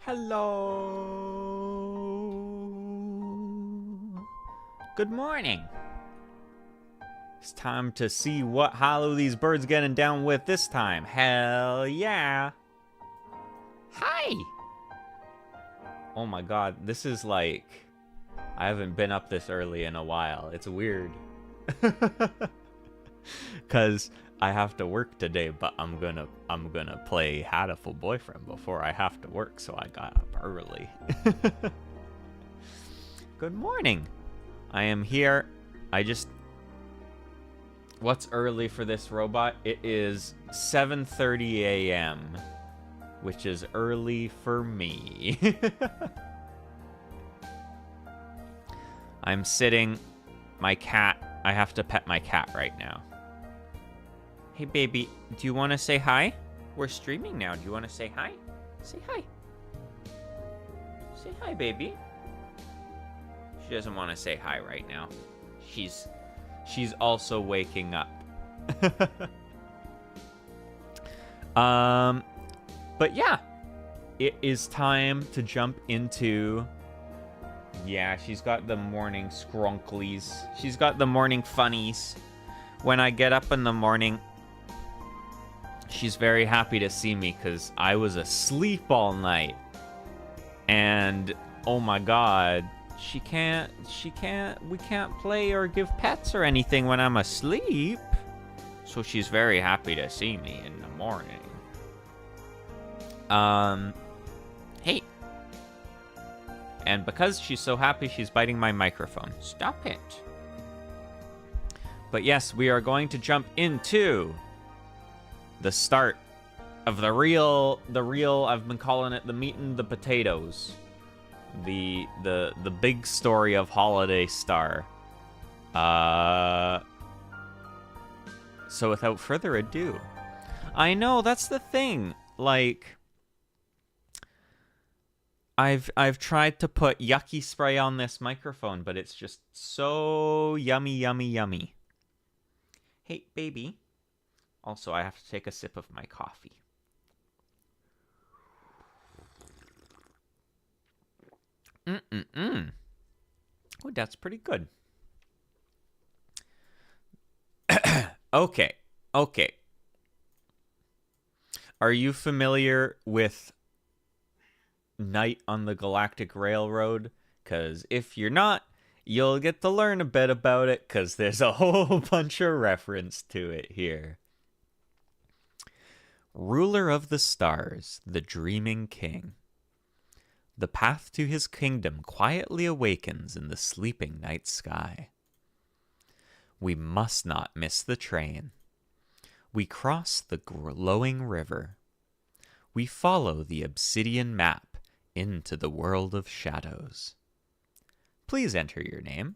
Hello. Good morning. It's time to see what hollow these birds getting down with this time. Hell yeah. Hi. Oh my god, this is like... I haven't been up this early in a while. It's weird. Cause I have to work today, but I'm gonna play Hatoful Boyfriend before I have to work, so I got up early. Good morning. I am here. What's early for this robot? It is 7:30 a.m., which is early for me. I'm sitting. My cat. I have to pet my cat right now. Hey, baby, do you want to say hi? We're streaming now. Do you want to say hi? Say hi. Say hi, baby. She doesn't want to say hi right now. She's also waking up. But yeah, it is time to jump into... Yeah, she's got the morning scrunklies. She's got the morning funnies. When I get up in the morning, she's very happy to see me because I was asleep all night. And, oh my god, we can't play or give pets or anything when I'm asleep. So she's very happy to see me in the morning. Hey. And because she's so happy, she's biting my microphone. Stop it. But yes, we are going to jump into the start of the real, I've been calling it the meat and the potatoes. The big story of Holiday Star. So without further ado, I know that's the thing. Like, I've tried to put yucky spray on this microphone, but it's just so yummy, yummy, yummy. Hey, baby. Also, I have to take a sip of my coffee. Oh, that's pretty good. Okay. Are you familiar with Night on the Galactic Railroad? Because if you're not, you'll get to learn a bit about it, because there's a whole bunch of reference to it here. Ruler of the stars, the dreaming king. The path to his kingdom quietly awakens in the sleeping night sky. We must not miss the train. We cross the glowing river. We follow the obsidian map into the world of shadows. Please enter your name.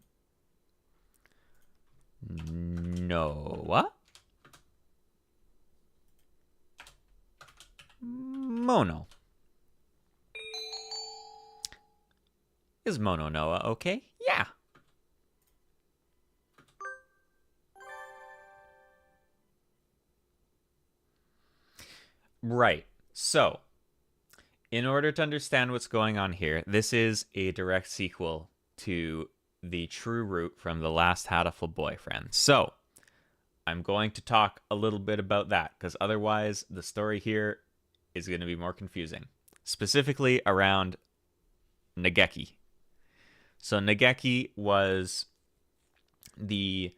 No.A. Mono. Is Mono No.A okay? Yeah. Right. So, in order to understand what's going on here, this is a direct sequel to the true root from the last Hatoful Boyfriend. So, I'm going to talk a little bit about that, because otherwise the story here is going to be more confusing. Specifically around Nageki. So Nageki was the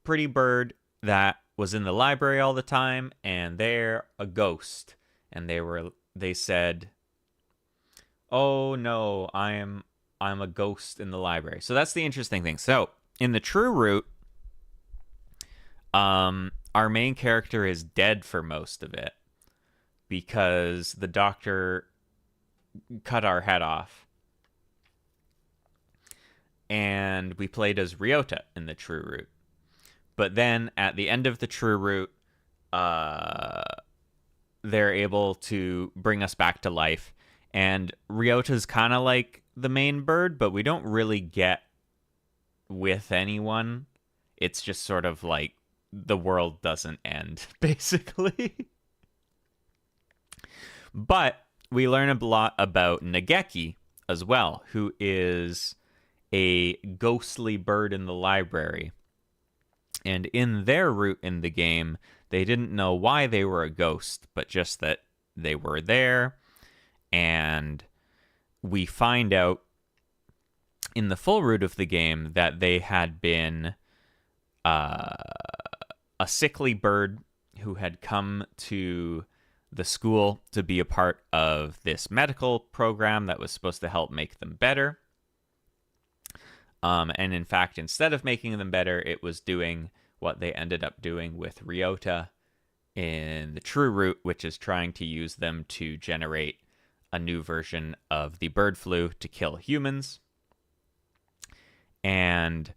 pretty bird that was in the library all the time, and they're a ghost. And they said, "Oh no, I'm a ghost in the library." So that's the interesting thing. So in the true root, our main character is dead for most of it because the doctor cut our head off. And we played as Ryota in the true root. But then at the end of the true root, they're able to bring us back to life. And Ryota's kind of like the main bird, but we don't really get with anyone. It's just sort of like the world doesn't end, basically. But we learn a lot about Nageki as well, who is a ghostly bird in the library. And in their route in the game, they didn't know why they were a ghost, but just that they were there. And we find out in the full route of the game that they had been a sickly bird who had come to the school to be a part of this medical program that was supposed to help make them better. And in fact, instead of making them better, it was doing what they ended up doing with Ryota in the True Route, which is trying to use them to generate a new version of the bird flu to kill humans. And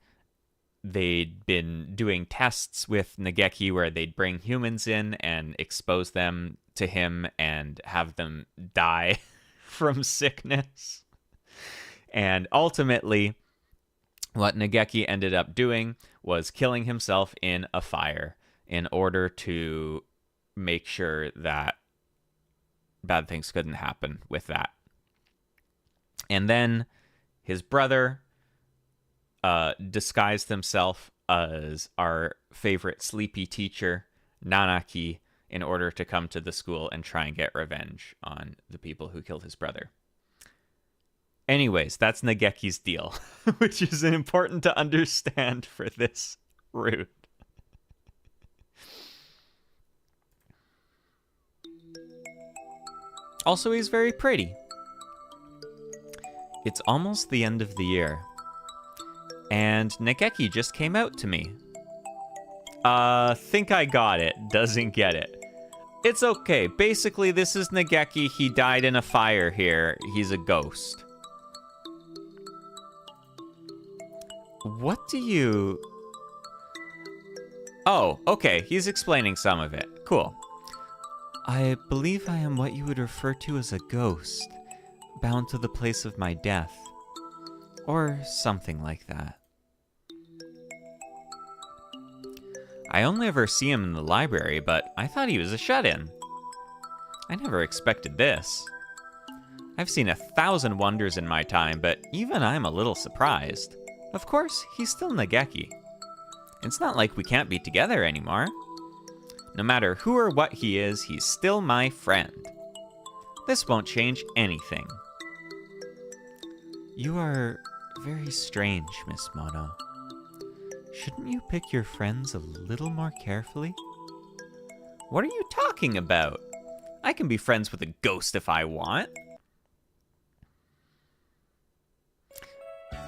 they'd been doing tests with Nageki where they'd bring humans in and expose them to him and have them die from sickness. And ultimately, what Nageki ended up doing was killing himself in a fire in order to make sure that bad things couldn't happen with that. And then his brother disguised himself as our favorite sleepy teacher, Nanaki, in order to come to the school and try and get revenge on the people who killed his brother. Anyways, that's Nageki's deal, which is important to understand for this route. Also, he's very pretty. It's almost the end of the year, and Nageki just came out to me. Think I got it, doesn't get it. It's okay, basically this is Nageki, he died in a fire here, he's a ghost. What do you... Oh, okay, he's explaining some of it. Cool. I believe I am what you would refer to as a ghost, bound to the place of my death. Or something like that. I only ever see him in the library, but I thought he was a shut-in. I never expected this. I've seen 1,000 wonders in my time, but even I'm a little surprised. Of course, he's still Nageki. It's not like we can't be together anymore. No matter who or what he is, he's still my friend. This won't change anything. You are very strange, Miss Mono. Shouldn't you pick your friends a little more carefully? What are you talking about? I can be friends with a ghost if I want.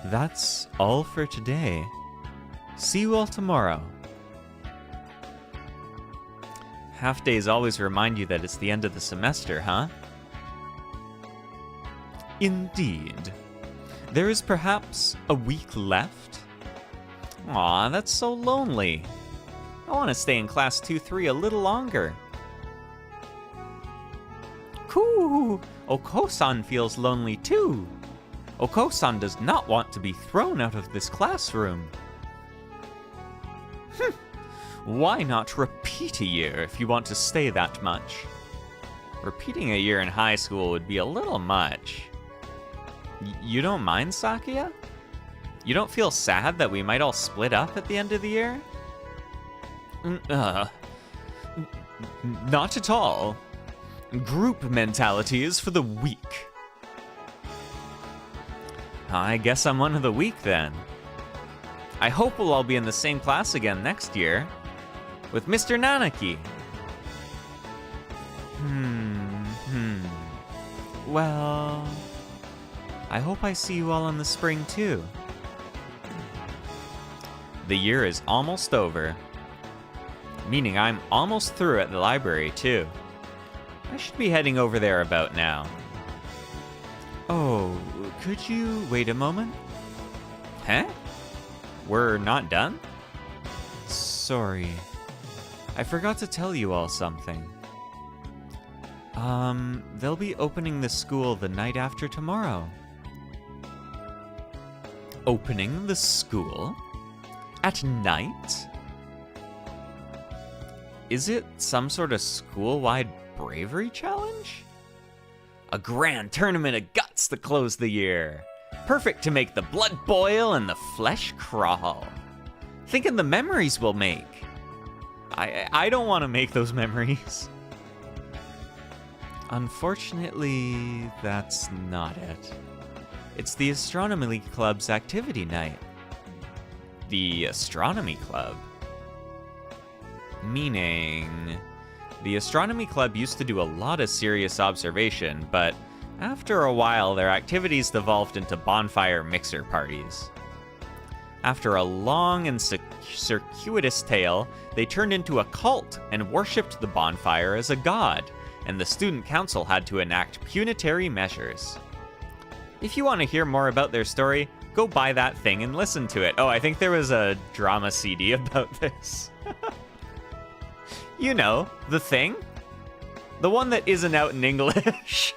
That's all for today. See you all tomorrow. Half days always remind you that it's the end of the semester, huh? Indeed. There is perhaps a week left? Aw, that's so lonely. I want to stay in class 2-3 a little longer. Cool! Oko-san feels lonely too. Oko-san does not want to be thrown out of this classroom. Why not repeat a year if you want to stay that much? Repeating a year in high school would be a little much. You don't mind, Sakuya? You don't feel sad that we might all split up at the end of the year? Not at all. Group mentality is for the weak. I guess I'm one of the weak then. I hope we'll all be in the same class again next year. With Mr. Nanaki. Well, I hope I see you all in the spring too. The year is almost over. Meaning I'm almost through at the library too. I should be heading over there about now. Oh, could you wait a moment? Huh? We're not done? Sorry. I forgot to tell you all something. They'll be opening the school the night after tomorrow. Opening the school? At night? Is it some sort of school-wide bravery challenge? A grand tournament of guts to close the year. Perfect to make the blood boil and the flesh crawl. Think of the memories we'll make. I don't want to make those memories. Unfortunately, that's not it. It's the Astronomy Club's activity night. The Astronomy Club? Meaning, the Astronomy Club used to do a lot of serious observation, but after a while their activities devolved into bonfire mixer parties. After a long and circuitous tale, they turned into a cult and worshipped the bonfire as a god, and the student council had to enact punitary measures. If you want to hear more about their story, go buy that thing and listen to it. Oh, I think there was a drama CD about this. You know, the thing? The one that isn't out in English.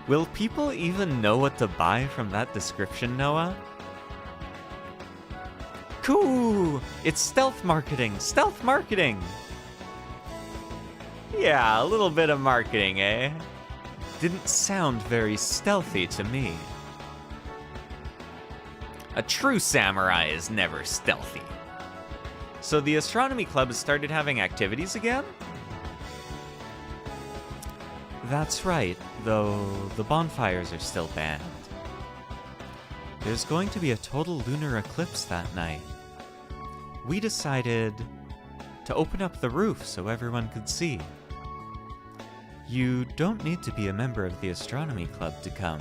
Will people even know what to buy from that description, No.A? Cool! It's stealth marketing! Stealth marketing! Yeah, a little bit of marketing, eh? Didn't sound very stealthy to me. A true samurai is never stealthy. So the Astronomy Club has started having activities again? That's right, though the bonfires are still banned. There's going to be a total lunar eclipse that night. We decided to open up the roof so everyone could see. You don't need to be a member of the Astronomy Club to come.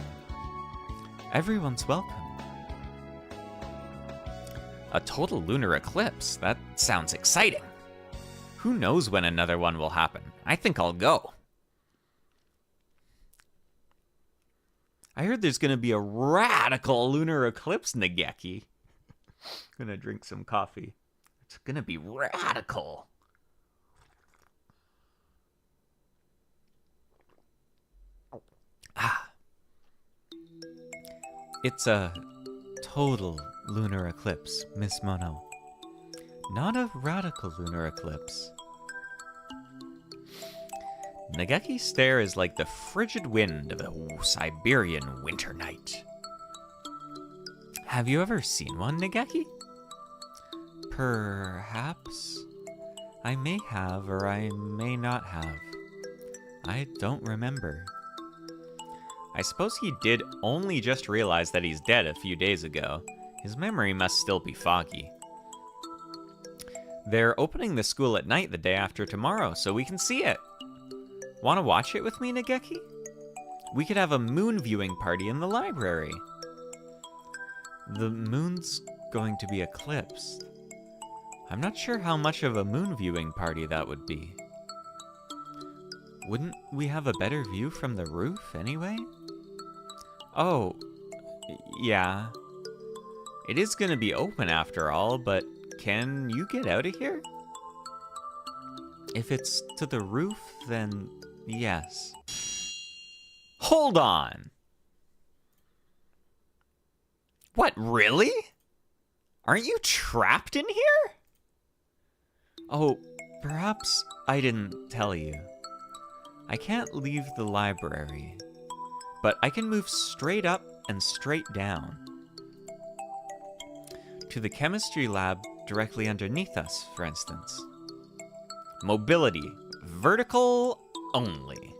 Everyone's welcome. A total lunar eclipse? That sounds exciting. Who knows when another one will happen? I think I'll go. I heard there's going to be a radical lunar eclipse, Nageki. Gonna drink some coffee. It's going to be radical. It's a total lunar eclipse, Miss Mono. Not a radical lunar eclipse. Nageki's stare is like the frigid wind of a Siberian winter night. Have you ever seen one, Nageki? Perhaps. I may have, or I may not have. I don't remember. I suppose he did only just realize that he's dead a few days ago. His memory must still be foggy. They're opening the school at night the day after tomorrow, so we can see it. Want to watch it with me, Nageki? We could have a moon viewing party in the library. The moon's going to be eclipsed. I'm not sure how much of a moon viewing party that would be. Wouldn't we have a better view from the roof anyway? Oh, yeah. It is going to be open after all, but can you get out of here? If it's to the roof, then yes. Hold on! What, really? Aren't you trapped in here? Oh, perhaps I didn't tell you. I can't leave the library, but I can move straight up and straight down. To the chemistry lab directly underneath us, for instance. Mobility, vertical only.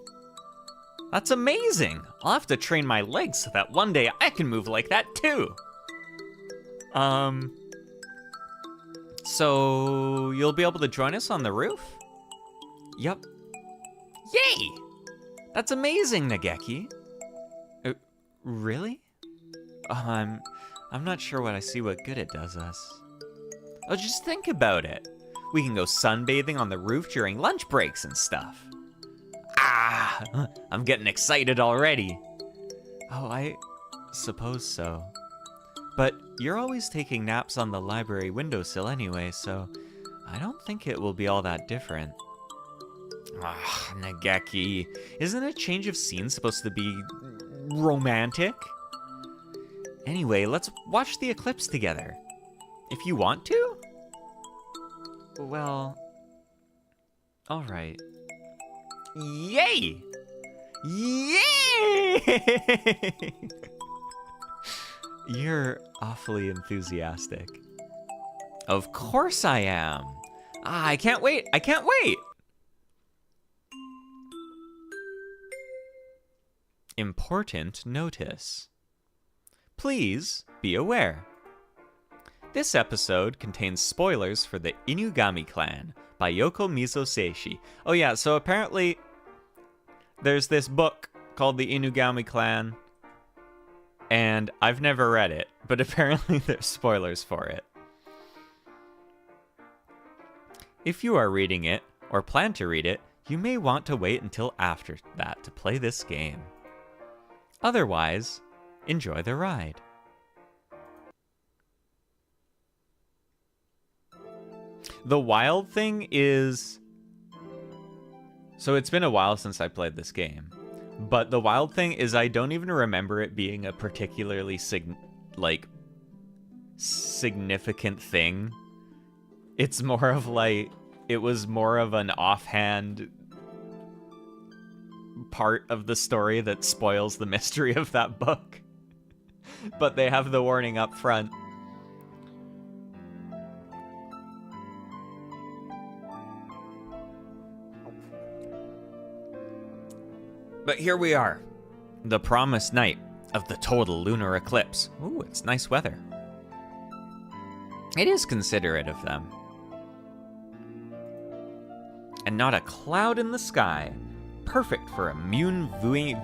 That's amazing! I'll have to train my legs so that one day I can move like that too. So you'll be able to join us on the roof? Yep. Yay! That's amazing, Nageki. Really? I'm not sure what good it does us. Oh, just think about it. We can go sunbathing on the roof during lunch breaks and stuff. Ah, I'm getting excited already. Oh, I suppose so. But you're always taking naps on the library windowsill anyway, so I don't think it will be all that different. Ah, Nageki, isn't a change of scene supposed to be romantic? Anyway, let's watch the eclipse together. If you want to? Well, alright. Yay! Yay! You're awfully enthusiastic. Of course I am. Ah, I can't wait. I can't wait. Important notice. Please be aware. This episode contains spoilers for the Inugami Clan by Yoko Mizo Seishi. Oh yeah, so apparently there's this book called the Inugami Clan, and I've never read it, but apparently there's spoilers for it. If you are reading it, or plan to read it, you may want to wait until after that to play this game. Otherwise, enjoy the ride. The wild thing is... So it's been a while since I played this game. But the wild thing is I don't even remember it being a particularly significant thing. It's more of like... It was more of an offhand part of the story that spoils the mystery of that book. But they have the warning up front. But here we are, the promised night of the total lunar eclipse. Ooh, it's nice weather. It is considerate of them. And not a cloud in the sky. Perfect for a moon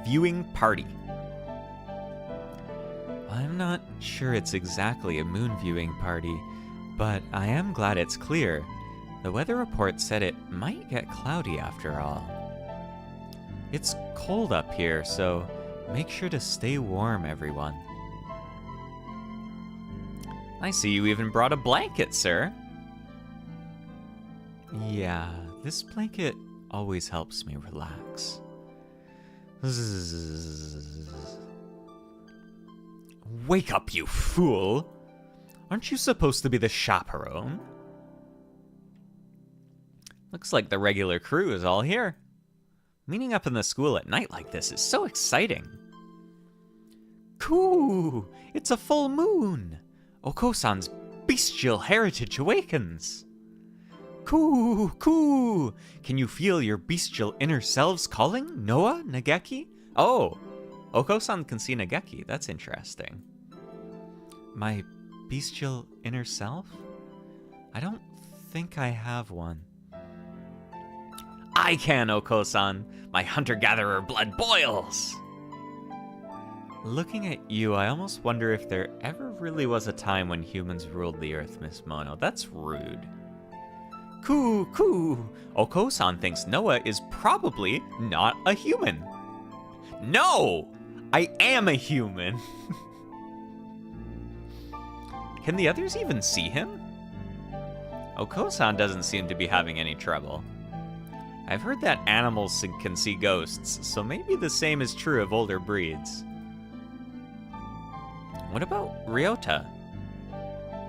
viewing party. I'm not sure it's exactly a moon viewing party, but I am glad it's clear. The weather report said it might get cloudy after all. It's cold up here, so make sure to stay warm, everyone. I see you even brought a blanket, sir. Yeah, this blanket always helps me relax. Wake up, you fool! Aren't you supposed to be the chaperone? Looks like the regular crew is all here. Meeting up in the school at night like this is so exciting. Coo! It's a full moon! Oko-san's bestial heritage awakens! Coo! Coo! Can you feel your bestial inner selves calling? No.A? Nageki? Oh! Oko-san can see Nageki. That's interesting. My bestial inner self? I don't think I have one. I can, Oko-san. My hunter-gatherer blood boils. Looking at you, I almost wonder if there ever really was a time when humans ruled the Earth, Miss Mono. That's rude. Coo, coo. Oko-san thinks No.A is probably not a human. No! I am a human. Can the others even see him? Oko-san doesn't seem to be having any trouble. I've heard that animals can see ghosts, so maybe the same is true of older breeds. What about Ryota?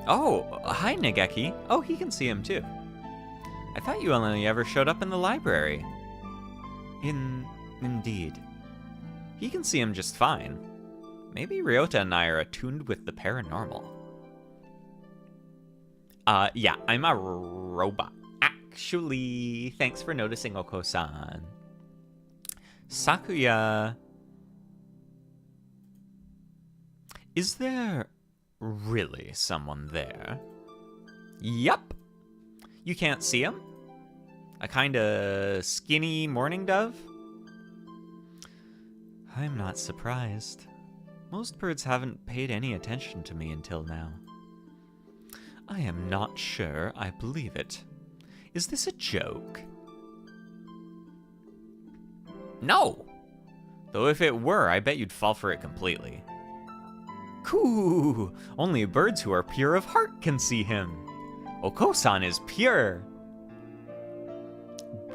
Oh, hi Nageki. Oh, he can see him too. I thought you only ever showed up in the library. Indeed. He can see him just fine. Maybe Ryota and I are attuned with the paranormal. Yeah, I'm a robot. Actually, thanks for noticing, Oko-san. Sakuya. Is there really someone there? Yup. You can't see him? A kinda skinny mourning dove? I'm not surprised. Most birds haven't paid any attention to me until now. I am not sure I believe it. Is this a joke? No! Though if it were, I bet you'd fall for it completely. Coo! Only birds who are pure of heart can see him. Oko-san is pure.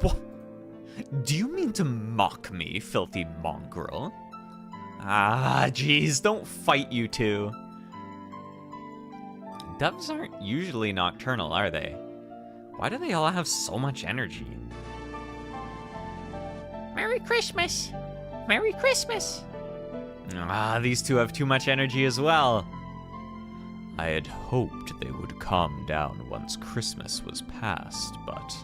What? Do you mean to mock me, filthy mongrel? Ah, jeez, don't fight, you two. Doves aren't usually nocturnal, are they? Why do they all have so much energy? Merry Christmas! Merry Christmas! Ah, these two have too much energy as well. I had hoped they would calm down once Christmas was past, but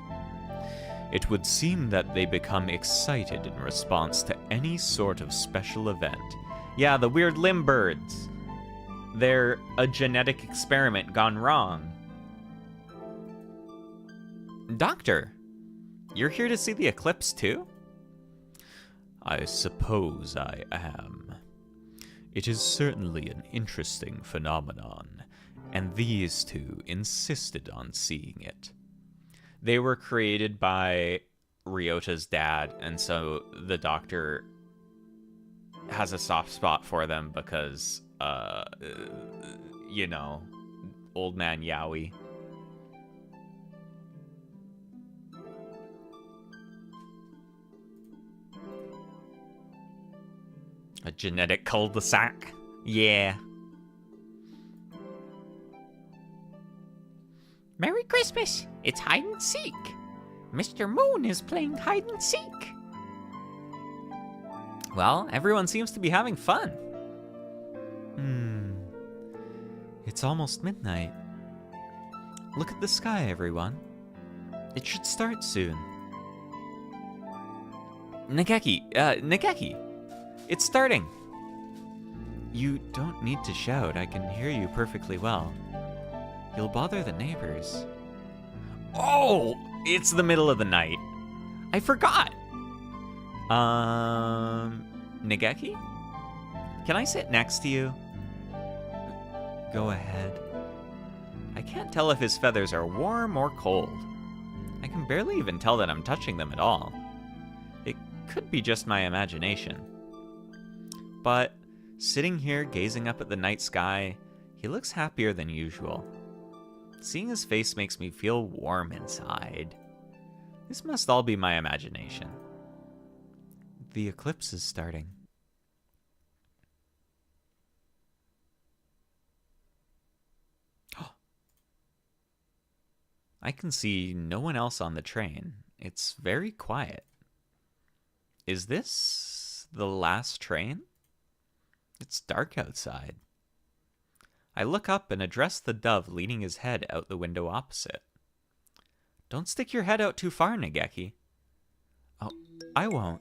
it would seem that they become excited in response to any sort of special event. Yeah, the weird limb birds. They're a genetic experiment gone wrong. Doctor, you're here to see the eclipse too? I suppose I am. It is certainly an interesting phenomenon, and these two insisted on seeing it. They were created by Ryota's dad, and so the doctor has a soft spot for them because, you know, old man Yowie. A genetic cul-de-sac? Yeah. Merry Christmas! It's hide and seek! Mr. Moon is playing hide and seek! Well, everyone seems to be having fun. It's almost midnight. Look at the sky, everyone. It should start soon. Nageki! It's starting! You don't need to shout. I can hear you perfectly well. You'll bother the neighbors. Oh! It's the middle of the night. I forgot! Nageki? Can I sit next to you? Go ahead. I can't tell if his feathers are warm or cold. I can barely even tell that I'm touching them at all. It could be just my imagination. But sitting here gazing up at the night sky, he looks happier than usual. Seeing his face makes me feel warm inside. This must all be my imagination. The eclipse is starting. I can see no one else on the train. It's very quiet. Is this the last train? It's dark outside. I look up and address the dove leaning his head out the window opposite. Don't stick your head out too far, Nageki. Oh, I won't.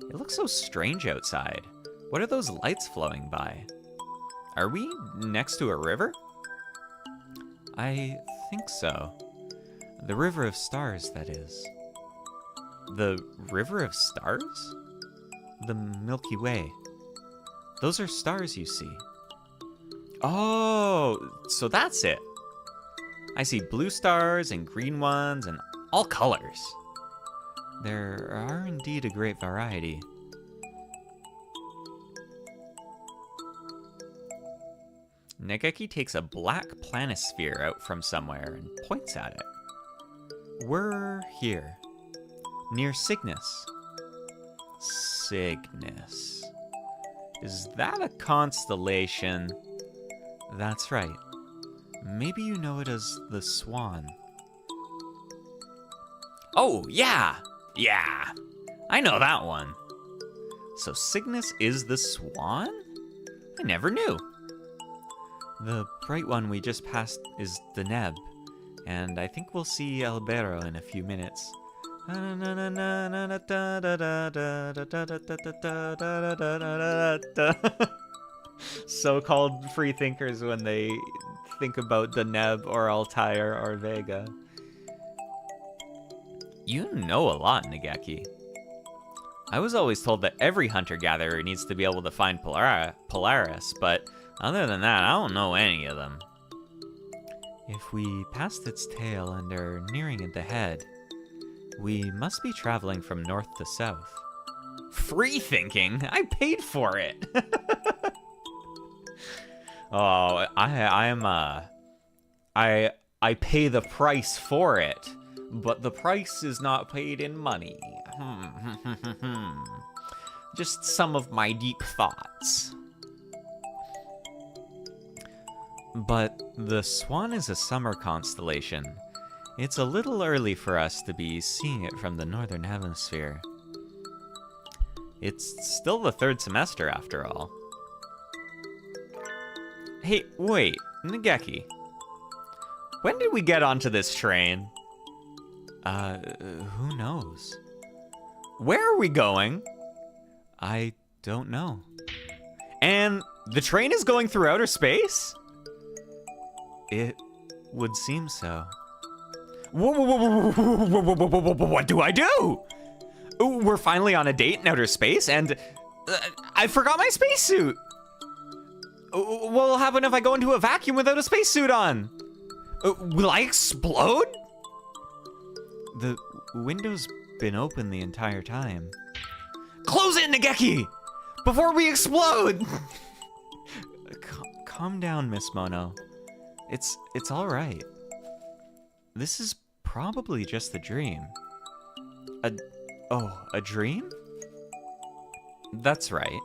It looks so strange outside. What are those lights flowing by? Are we next to a river? I think so. The River of Stars, that is. The River of Stars? The Milky Way. Those are stars, you see. Oh, so that's it. I see blue stars and green ones and all colors. There are indeed a great variety. Nageki takes a black planisphere out from somewhere and points at it. We're here, near Cygnus. Cygnus. Is that a constellation? That's right. Maybe you know it as the Swan. Oh, yeah! Yeah! I know that one. So Cygnus is the Swan? I never knew. The bright one we just passed is Deneb, and I think we'll see Albero in a few minutes. So-called freethinkers when they think about Deneb or Altair or Vega. You know a lot, Nageki. I was always told that every hunter-gatherer needs to be able to find Polaris, but other than that, I don't know any of them. If we passed its tail and are nearing it ahead, we must be traveling from north to south. Free thinking? I paid for it! Oh, I pay the price for it, but the price is not paid in money. Just some of my deep thoughts. But the Swan is a summer constellation. It's a little early for us to be seeing it from the northern hemisphere. It's still the third semester after all. Hey, wait, Nageki. When did we get onto this train? Who knows? Where are we going? I don't know. And the train is going through outer space? It would seem so. What do I do? We're finally on a date in outer space, and I forgot my spacesuit. What will happen if I go into a vacuum without a spacesuit on? Will I explode? The window's been open the entire time. Close it, Nageki! Before we explode! Calm down, Miss Mono. It's all right. This is probably just a dream. A dream? That's right.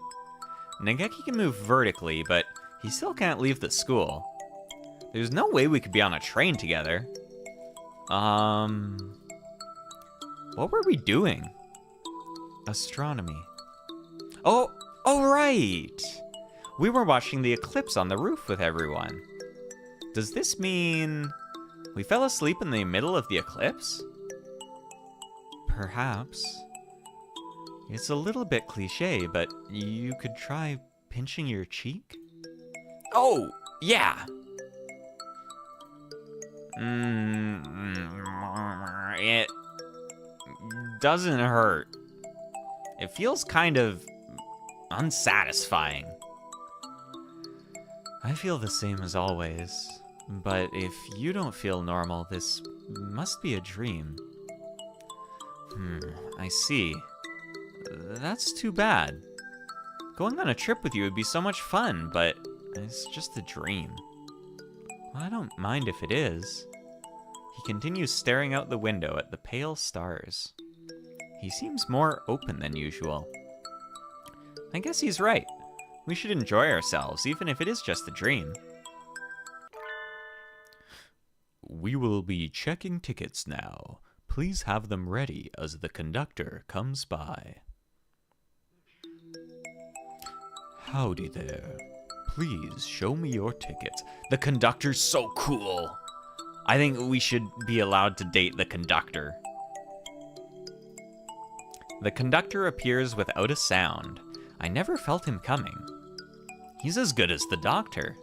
Nageki can move vertically, but he still can't leave the school. There's no way we could be on a train together. What were we doing? Astronomy. Oh, right! We were watching the eclipse on the roof with everyone. Does this mean we fell asleep in the middle of the eclipse? Perhaps. It's a little bit cliche, but you could try pinching your cheek? Oh, yeah! It doesn't hurt. It feels kind of unsatisfying. I feel the same as always, but if you don't feel normal, this must be a dream. I see. That's too bad. Going on a trip with you would be so much fun, but it's just a dream. Well, I don't mind if it is. He continues staring out the window at the pale stars. He seems more open than usual. I guess he's right. We should enjoy ourselves, even if it is just a dream. We will be checking tickets now. Please have them ready as the conductor comes by. Howdy there. Please show me your tickets. The conductor's so cool. I think we should be allowed to date the conductor. The conductor appears without a sound. I never felt him coming. He's as good as the doctor.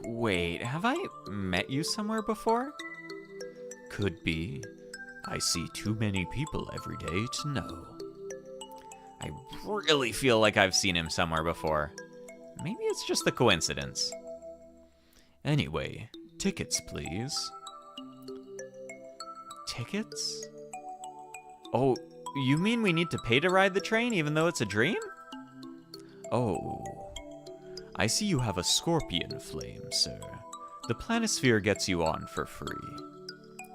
Wait, have I met you somewhere before? Could be. I see too many people every day to know. I really feel like I've seen him somewhere before. Maybe it's just a coincidence. Anyway, tickets, please. Tickets? Oh, you mean we need to pay to ride the train even though it's a dream? Oh. I see you have a scorpion flame, sir. The planisphere gets you on for free.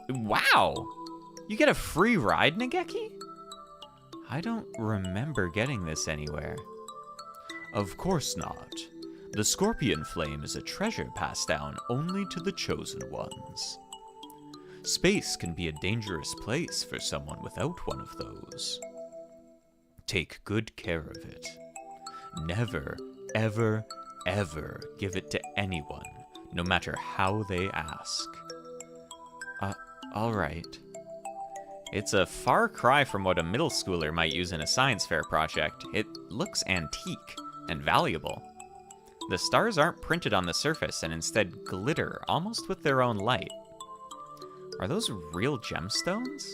Wow! You get a free ride, Nageki? I don't remember getting this anywhere. Of course not. The scorpion flame is a treasure passed down only to the chosen ones. Space can be a dangerous place for someone without one of those. Take good care of it. Never, ever, ever give it to anyone, no matter how they ask. Alright. It's a far cry from what a middle schooler might use in a science fair project. It looks antique and valuable. The stars aren't printed on the surface and instead glitter almost with their own light. Are those real gemstones?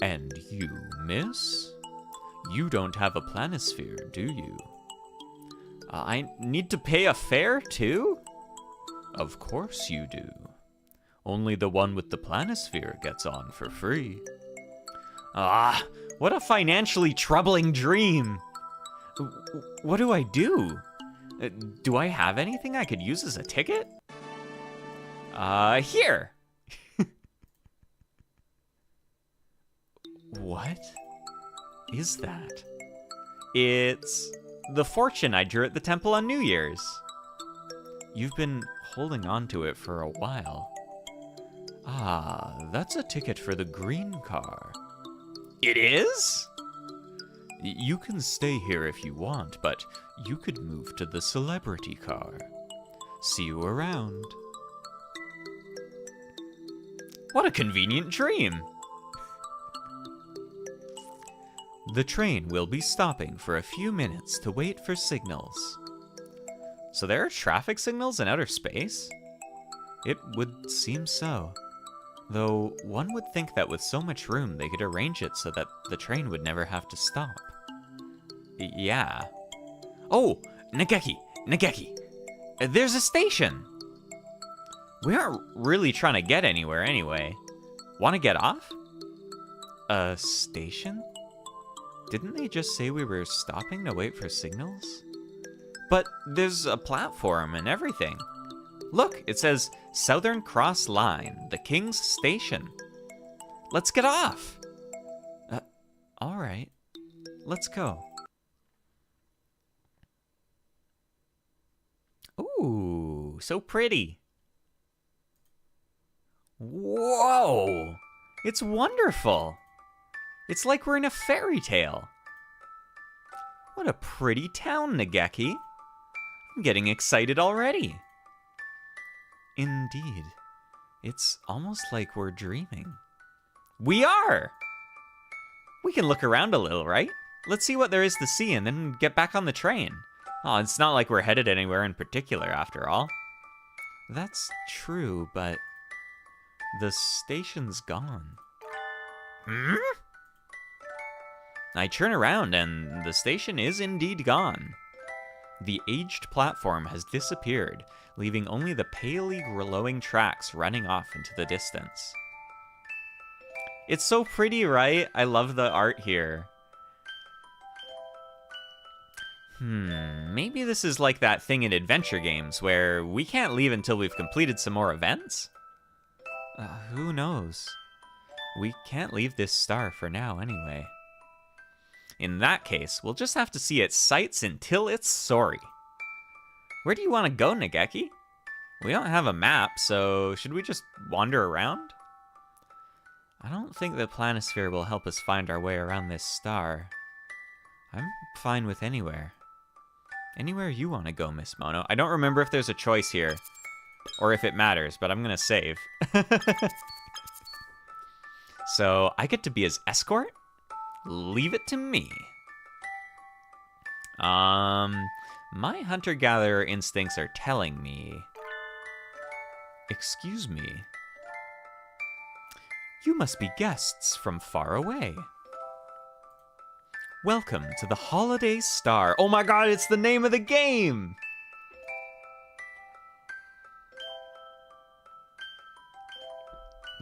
And you, miss? You don't have a planisphere, do you? I need to pay a fare, too? Of course you do. Only the one with the planisphere gets on for free. Ah, what a financially troubling dream! What do I do? Do I have anything I could use as a ticket? Here! What is that? It's the fortune I drew at the temple on New Year's. You've been holding on to it for a while. Ah, that's a ticket for the green car. It is? You can stay here if you want, but you could move to the celebrity car. See you around. What a convenient dream! The train will be stopping for a few minutes to wait for signals. So there are traffic signals in outer space? It would seem so. Though one would think that with so much room they could arrange it so that the train would never have to stop. Yeah. Oh, Nageki! There's a station! We aren't really trying to get anywhere anyway. Want to get off? A station? Didn't they just say we were stopping to wait for signals? But there's a platform and everything. Look, it says Southern Cross Line, the King's Station. Let's get off. All right. Let's go. Ooh, so pretty. Whoa! It's wonderful. It's like we're in a fairy tale. What a pretty town, Nageki. I'm getting excited already. Indeed. It's almost like we're dreaming. We are! We can look around a little, right? Let's see what there is to see and then get back on the train. Oh, it's not like we're headed anywhere in particular, after all. That's true, but the station's gone. Hmm? I turn around and the station is indeed gone. The aged platform has disappeared, leaving only the palely glowing tracks running off into the distance. It's so pretty, right? I love the art here. Maybe this is like that thing in adventure games where we can't leave until we've completed some more events? Who knows? We can't leave this star for now anyway. In that case, we'll just have to see its sights until it's sorry. Where do you want to go, Nageki? We don't have a map, so should we just wander around? I don't think the planisphere will help us find our way around this star. I'm fine with anywhere. Anywhere you want to go, Miss Mono. I don't remember if there's a choice here, or if it matters, but I'm gonna save. So, I get to be his escort? Leave it to me. My hunter-gatherer instincts are telling me... Excuse me. You must be guests from far away. Welcome to the Holiday Star. Oh my god, it's the name of the game!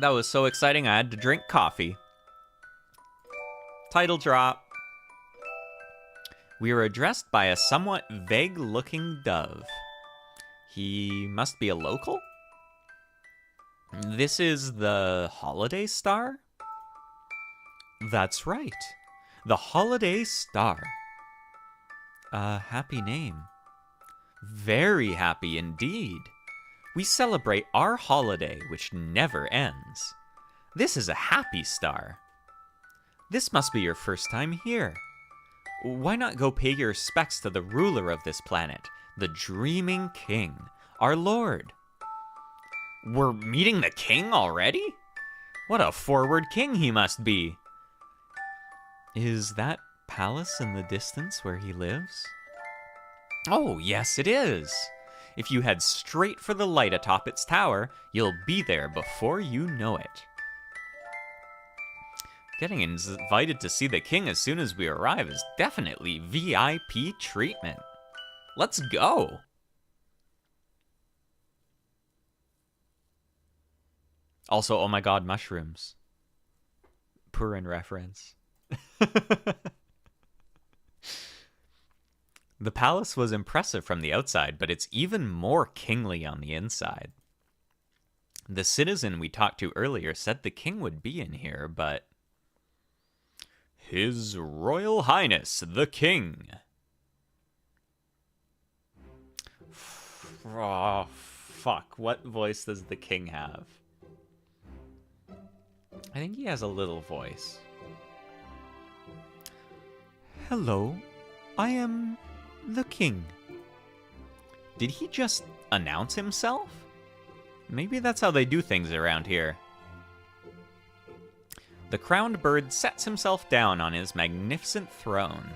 That was so exciting, I had to drink coffee. Title drop. We are addressed by a somewhat vague-looking dove. He must be a local? This is the Holiday Star? That's right. The Holiday Star. A happy name. Very happy indeed. We celebrate our holiday, which never ends. This is a happy star. This must be your first time here. Why not go pay your respects to the ruler of this planet, the Dreaming King, our lord? We're meeting the king already? What a forward king he must be. Is that palace in the distance where he lives? Oh, yes it is. If you head straight for the light atop its tower, you'll be there before you know it. Getting invited to see the king as soon as we arrive is definitely VIP treatment. Let's go! Also, oh my god, mushrooms. Purin reference. The palace was impressive from the outside, but it's even more kingly on the inside. The citizen we talked to earlier said the king would be in here, but... His Royal Highness, the King. Oh, fuck. What voice does the king have? I think he has a little voice. Hello, I am the king. Did he just announce himself? Maybe that's how they do things around here. The crowned bird sets himself down on his magnificent throne.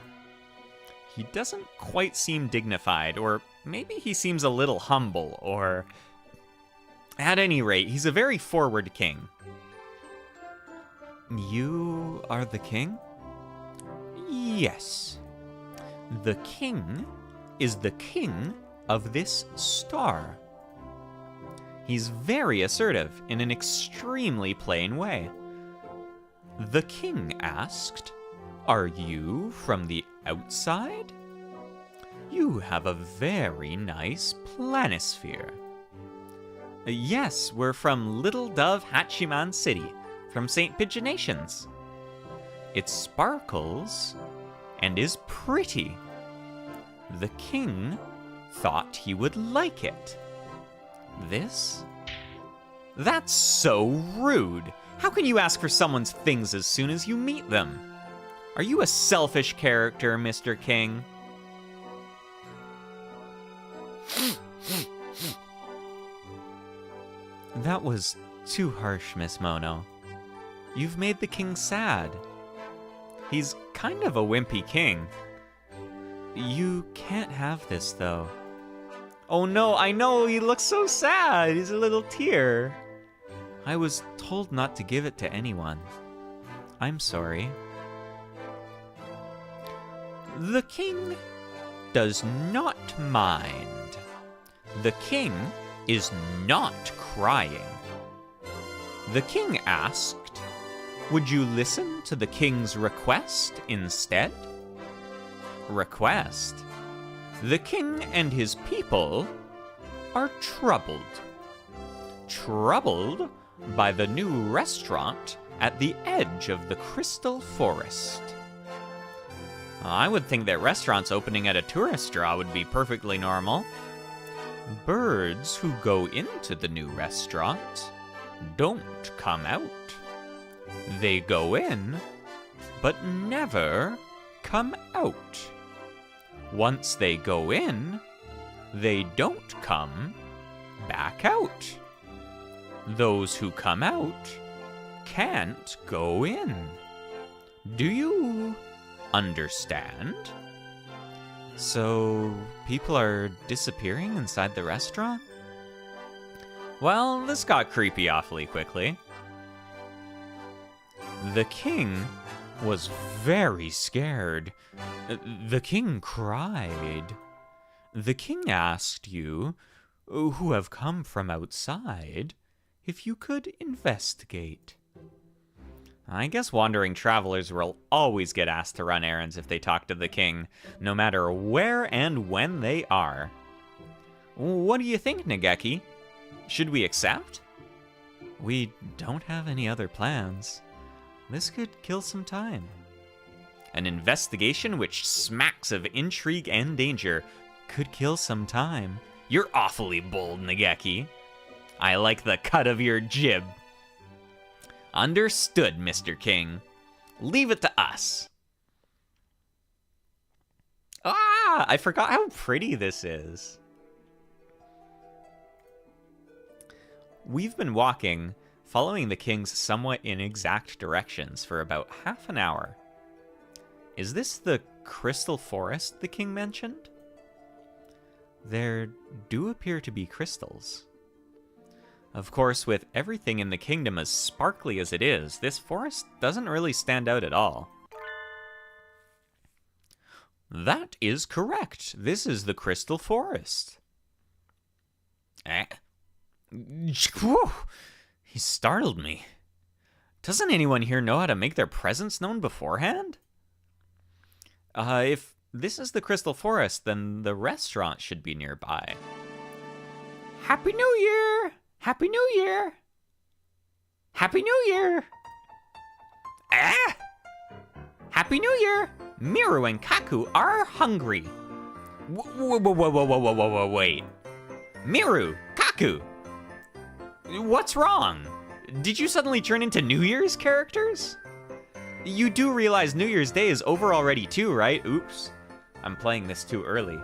He doesn't quite seem dignified, or maybe he seems a little humble, or... At any rate, he's a very forward king. You are the king? Yes. The king is the king of this star. He's very assertive in an extremely plain way. The king asked, "Are you from the outside? You have a very nice planisphere." Yes, we're from Little Dove Hachiman City, from St. Pigeonations. It sparkles and is pretty. The king thought he would like it. This? That's so rude. How can you ask for someone's things as soon as you meet them? Are you a selfish character, Mr. King? That was too harsh, Miss Mono. You've made the king sad. He's kind of a wimpy king. You can't have this, though. Oh no, I know, he looks so sad. He's a little tear. I was told not to give it to anyone. I'm sorry. The king does not mind. The king is not crying. The king asked, "Would you listen to the king's request instead?" Request? The king and his people are troubled. Troubled by the new restaurant at the edge of the Crystal Forest. I would think that restaurants opening at a tourist draw would be perfectly normal. Birds who go into the new restaurant don't come out. They go in, but never come out. Once they go in, they don't come back out. Those who come out can't go in. Do you understand? So, people are disappearing inside the restaurant? Well, this got creepy awfully quickly. The king was very scared. The king cried. The king asked you, who have come from outside, if you could investigate. I guess wandering travelers will always get asked to run errands if they talk to the king, no matter where and when they are. What do you think, Nageki? Should we accept? We don't have any other plans. This could kill some time. An investigation which smacks of intrigue and danger could kill some time. You're awfully bold, Nageki. I like the cut of your jib. Understood, Mr. King. Leave it to us. Ah, I forgot how pretty this is. We've been walking, following the king's somewhat inexact directions for about half an hour. Is this the crystal forest the king mentioned? There do appear to be crystals. Of course, with everything in the kingdom as sparkly as it is, this forest doesn't really stand out at all. That is correct. This is the crystal forest. Whew. He startled me. Doesn't anyone here know how to make their presence known beforehand? If this is the crystal forest, then the restaurant should be nearby. Happy New Year! Happy New Year! Happy New Year! Ah! Happy New Year! Miru and Kaku are hungry. Whoa, wait. Miru, Kaku! What's wrong? Did you suddenly turn into New Year's characters? You do realize New Year's Day is over already too, right? Oops. I'm playing this too early.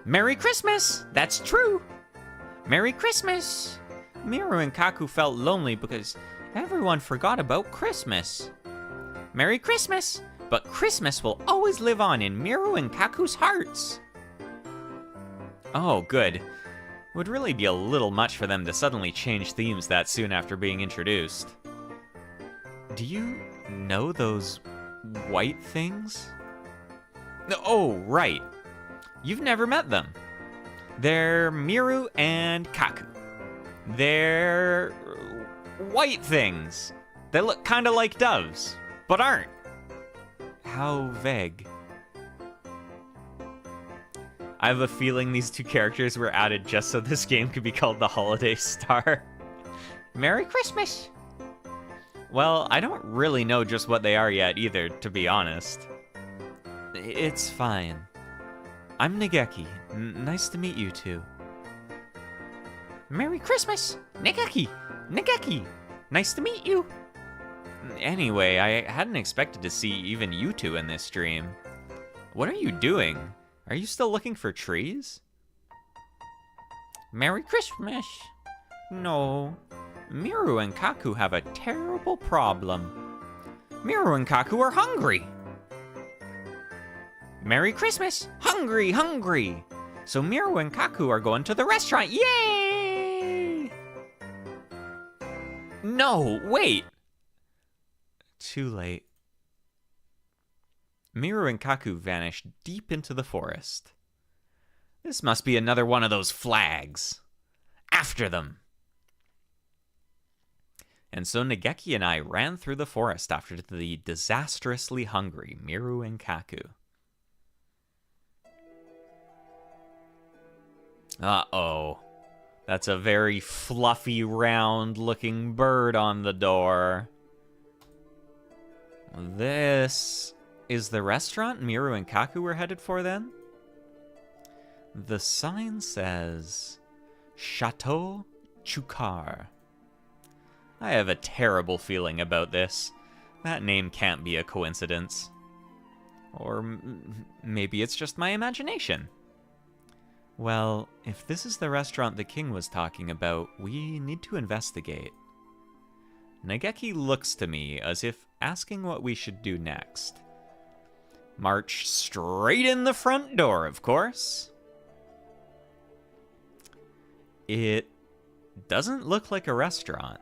Merry Christmas! That's true! Merry Christmas! Miru and Kaku felt lonely because everyone forgot about Christmas. Merry Christmas! But Christmas will always live on in Miru and Kaku's hearts. Oh, good. Would really be a little much for them to suddenly change themes that soon after being introduced. Do you know those white things? Oh, right. You've never met them. They're Miru and Kaku. They're white things. They look kind of like doves, but aren't. How vague. I have a feeling these two characters were added just so this game could be called the Holiday Star. Merry Christmas! Well, I don't really know just what they are yet either, to be honest. It's fine. I'm Nageki. Nice to meet you two. Merry Christmas! Nageki! Nageki! Nice to meet you! Anyway, I hadn't expected to see even you two in this stream. What are you doing? Are you still looking for trees? Merry Christmas! No, Miru and Kaku have a terrible problem. Miru and Kaku are hungry! Merry Christmas! Hungry, hungry! So Miru and Kaku are going to the restaurant, yay! No, wait! Too late. Miru and Kaku vanished deep into the forest. This must be another one of those flags. After them! And so Nageki and I ran through the forest after the disastrously hungry Miru and Kaku. Uh-oh. That's a very fluffy, round-looking bird on the door. This is the restaurant Miru and Kaku were headed for, then? The sign says Chateau Chukar. I have a terrible feeling about this. That name can't be a coincidence. Or maybe it's just my imagination. Well, if this is the restaurant the king was talking about, we need to investigate. Nageki looks to me as if asking what we should do next. March straight in the front door, of course. It doesn't look like a restaurant.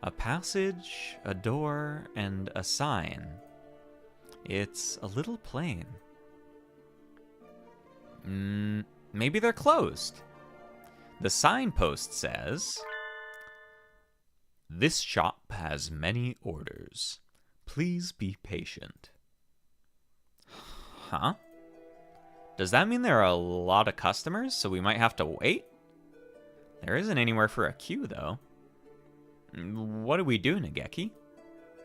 A passage, a door, and a sign. It's a little plain. Maybe they're closed. The signpost says, "This shop has many orders. Please be patient." Huh? Does that mean there are a lot of customers, so we might have to wait? There isn't anywhere for a queue, though. What do we do, Nageki?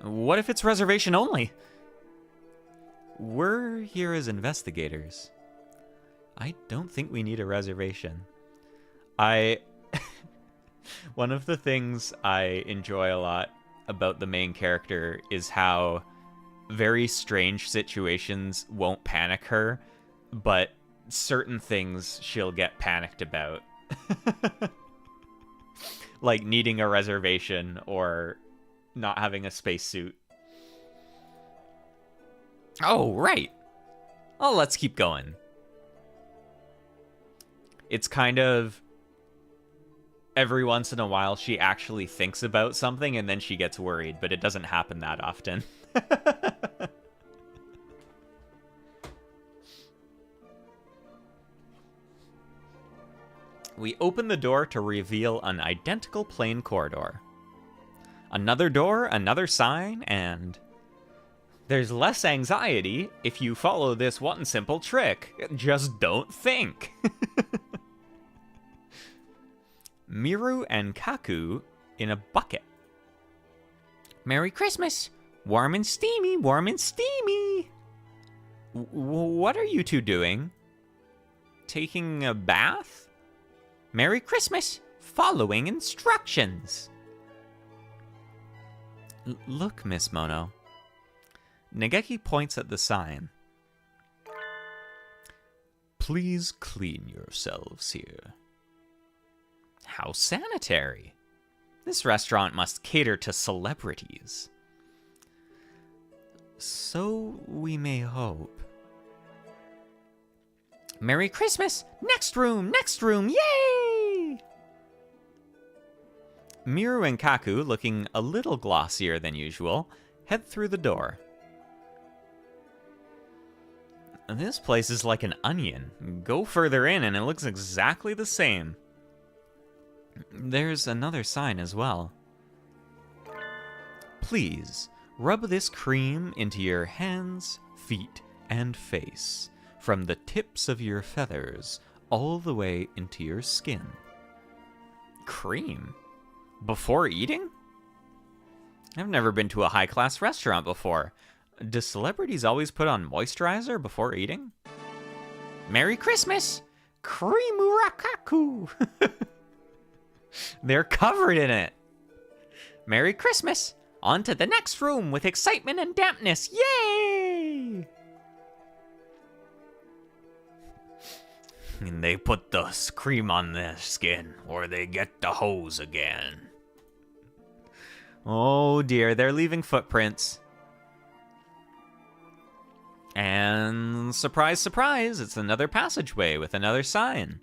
What if it's reservation only? We're here as investigators. I don't think we need a reservation. One of the things I enjoy a lot about the main character is how very strange situations won't panic her, but certain things she'll get panicked about. Like needing a reservation or not having a spacesuit. Oh, right. Oh, let's keep going. It's kind of every once in a while she actually thinks about something and then she gets worried, but it doesn't happen that often. We open the door to reveal an identical plain corridor. Another door, another sign, and there's less anxiety if you follow this one simple trick. Just don't think. Miru and Kaku in a bucket. Merry Christmas! Warm and steamy, warm and steamy! What are you two doing? Taking a bath? Merry Christmas! Following instructions! Look, Miss Mono. Negeki points at the sign. Please clean yourselves here. How sanitary. This restaurant must cater to celebrities. So we may hope. Merry Christmas! Next room! Yay! Miru and Kaku, looking a little glossier than usual, head through the door. This place is like an onion. Go further in and it looks exactly the same. There's another sign as well. Please, rub this cream into your hands, feet, and face, from the tips of your feathers all the way into your skin. Cream? Before eating? I've never been to a high-class restaurant before. Do celebrities always put on moisturizer before eating? Merry Christmas! Creamurakaku! They're covered in it! Merry Christmas! On to the next room with excitement and dampness! Yay! And they put the cream on their skin, or they get the hose again. Oh dear, they're leaving footprints. And surprise, surprise, it's another passageway with another sign.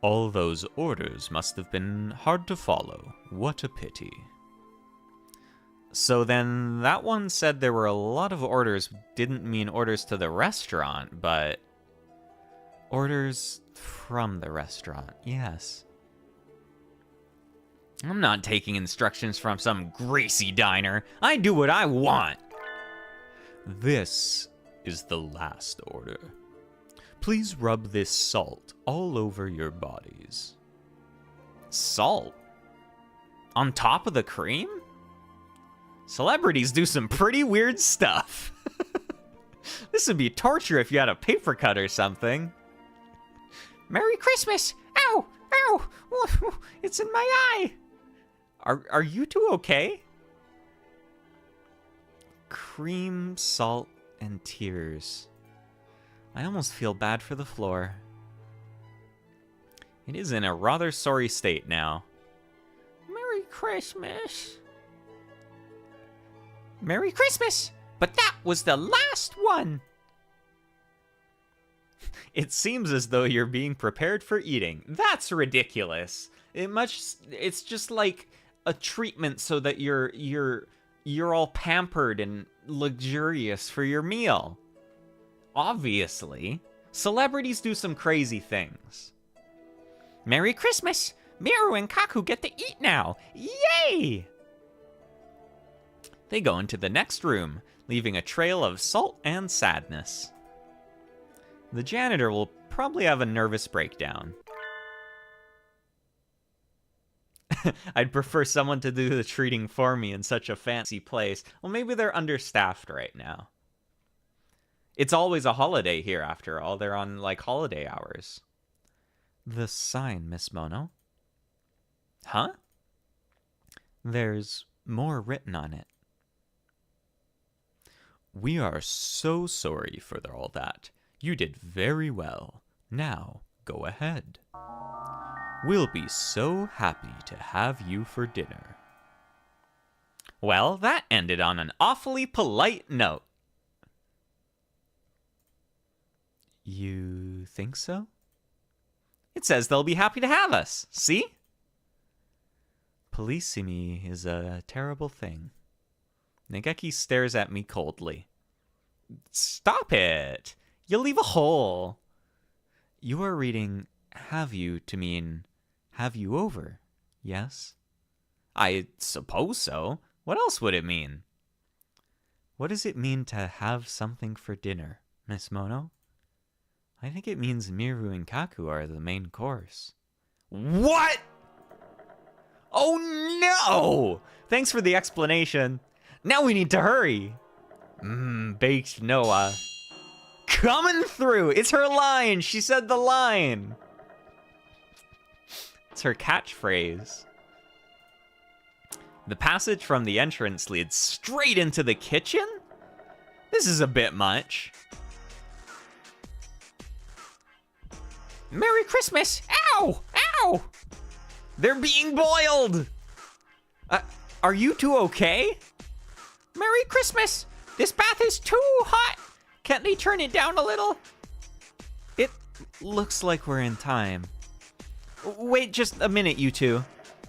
All those orders must have been hard to follow. What a pity. So then that one said there were a lot of orders, didn't mean orders to the restaurant, but orders from the restaurant, yes. I'm not taking instructions from some greasy diner. I do what I want. This is the last order. Please rub this salt all over your bodies. Salt? On top of the cream? Celebrities do some pretty weird stuff. This would be torture if you had a paper cut or something. Merry Christmas! Ow! Ow! It's in my eye! Are you two okay? Cream, salt, and tears. I almost feel bad for the floor. It is in a rather sorry state now. Merry Christmas. Merry Christmas! But that was the last one! It seems as though you're being prepared for eating. That's ridiculous. It's just like a treatment so that you're all pampered and luxurious for your meal. Obviously, celebrities do some crazy things. Merry Christmas! Miru and Kaku get to eat now! Yay! They go into the next room, leaving a trail of salt and sadness. The janitor will probably have a nervous breakdown. I'd prefer someone to do the treating for me in such a fancy place. Well, maybe they're understaffed right now. It's always a holiday here, after all. They're on, like, holiday hours. The sign, Miss Mono. Huh? There's more written on it. We are so sorry for all that. You did very well. Now, go ahead. We'll be so happy to have you for dinner. Well, that ended on an awfully polite note. You think so? It says they'll be happy to have us. See? Policing is a terrible thing. Negeki stares at me coldly. Stop it! You'll leave a hole. You are reading have you to mean have you over, yes? I suppose so. What else would it mean? What does it mean to have something for dinner, Miss Mono? I think it means Miru and Kaku are the main course. What? Oh no! Thanks for the explanation. Now we need to hurry. Baked No.A. Coming through. It's her line. She said the line. It's her catchphrase. The passage from the entrance leads straight into the kitchen? This is a bit much. Merry Christmas! Ow! Ow! They're being boiled! Are you two okay? Merry Christmas! This bath is too hot! Can't they turn it down a little? It looks like we're in time. Wait just a minute, you two.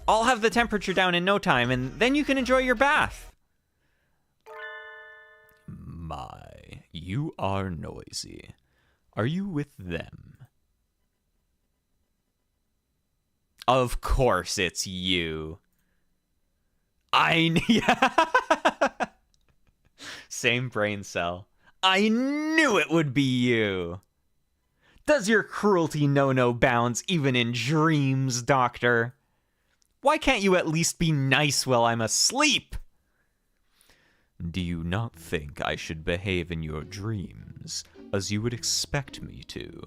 I'll have the temperature down in no time, and then you can enjoy your bath. My, you are noisy. Are you with them? Of course it's you. Yeah. Same brain cell. I knew it would be you. Does your cruelty know no bounds even in dreams, Doctor? Why can't you at least be nice while I'm asleep? Do you not think I should behave in your dreams as you would expect me to?